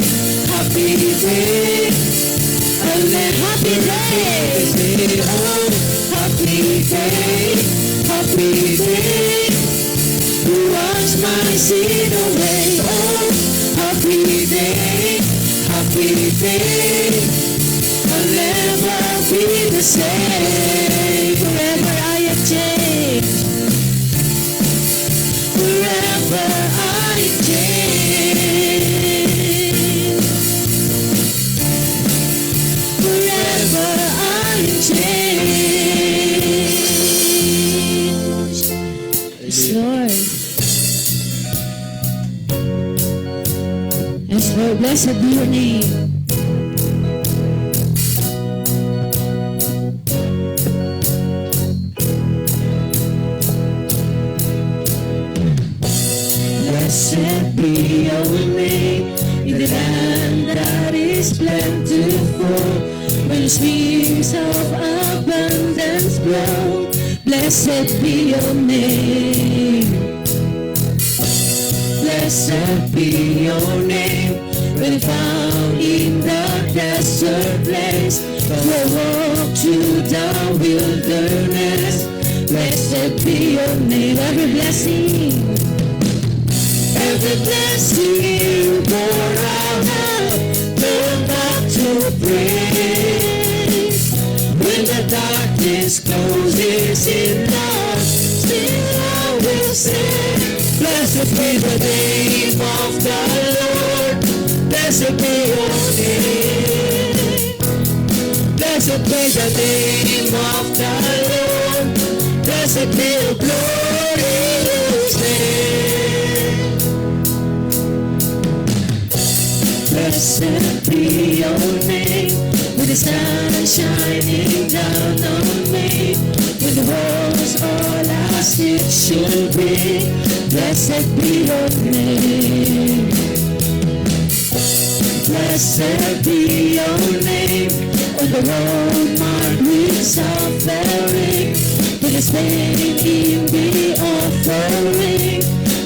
happy day. Happy day, oh, happy day, happy day. You wash my sin away, oh, happy day, happy day. I'll never be the same. Forever I am changed. Forever I am changed. Forever I'm changed. Yes, Lord. Yes, Lord. Blessed be your name. Blessed be your name in the land that is plentiful, when streams of abundance flow. Blessed be your name. Blessed be your name when found in the desert place, or walk through the wilderness. Blessed be your name. Every blessing, every blessing you pour out, turn back to praise. When the darkness closes in love, still I will say, blessed be the name of the Lord. Blessed be your name. Blessed be the name of the Lord. Blessed be your glorious name. Blessed be your name, with the sun shining down on me, with the walls all as it should be. Blessed be your name. Blessed be your name, on the road marked with suffering, with the pain in the offering.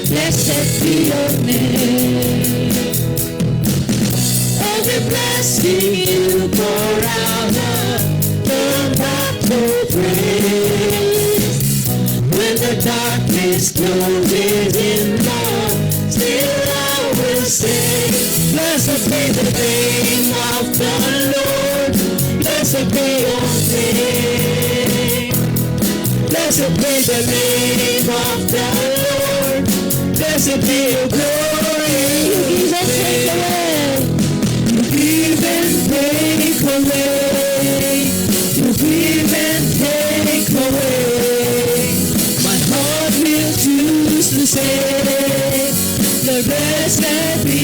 Blessed be your name. Every blessing you pour out, turn back to praise. When the darkness closes in love, still I will say, blessed be the name of the Lord. Blessed be your name. Blessed be the name of the Lord. Blessed be your glorious name. You give and take away. You give and take away. My heart will choose to say, the blessed be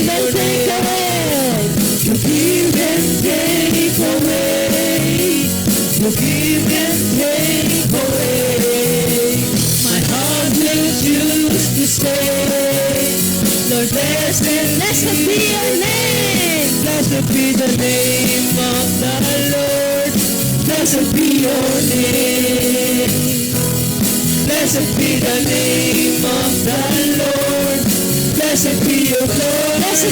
your name. You give and take away. You give and take away. My heart will choose to say, Lord, blessed be your name. Blessed be the name of the Lord. Blessed be your name. Blessed be the name of the Lord. Blessed be your glorious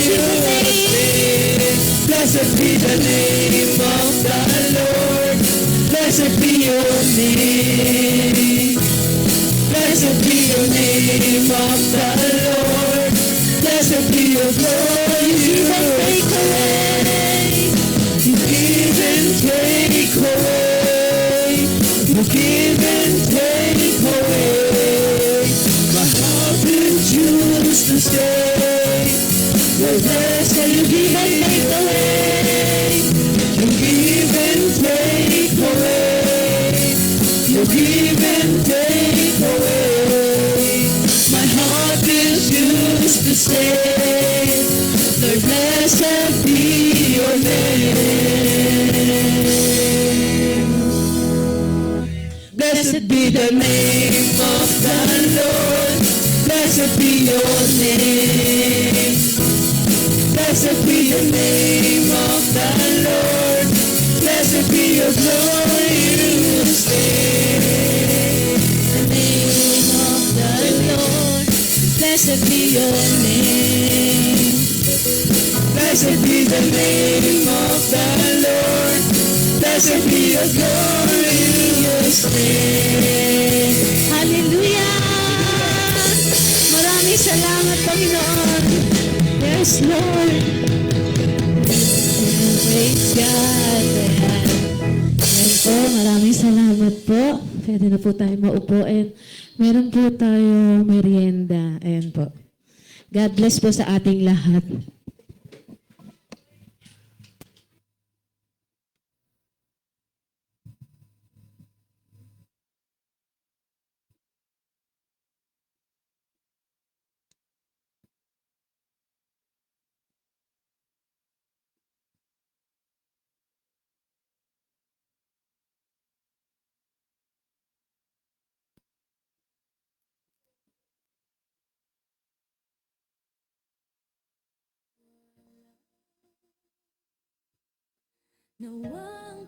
name. Blessed be the name of the Lord. Blessed be your name. Blessed be your name of the Lord. Blessed be your glory. You take away. You give and take away. You give and take away. My heart will choose to stay. Your blessed, you give and take away. You give and take away. You give and take away. My heart will choose to stay. Lord, blessed be your name. Blessed be the name of the Lord. Blessed be your name. Blessed be the name of the Lord. Blessed be your glorious name. The name of the Lord. Blessed be your name. Blessed be the name of the Lord. Blessed be your glorious name. Hallelujah! Maraming salamat, Panginoon. Yes, Lord. Praise God. Ayan. Ayan po, maraming salamat po. Pwede na po tayo maupo and meron po tayo merienda. Ayan po. God bless po sa ating lahat. Nawang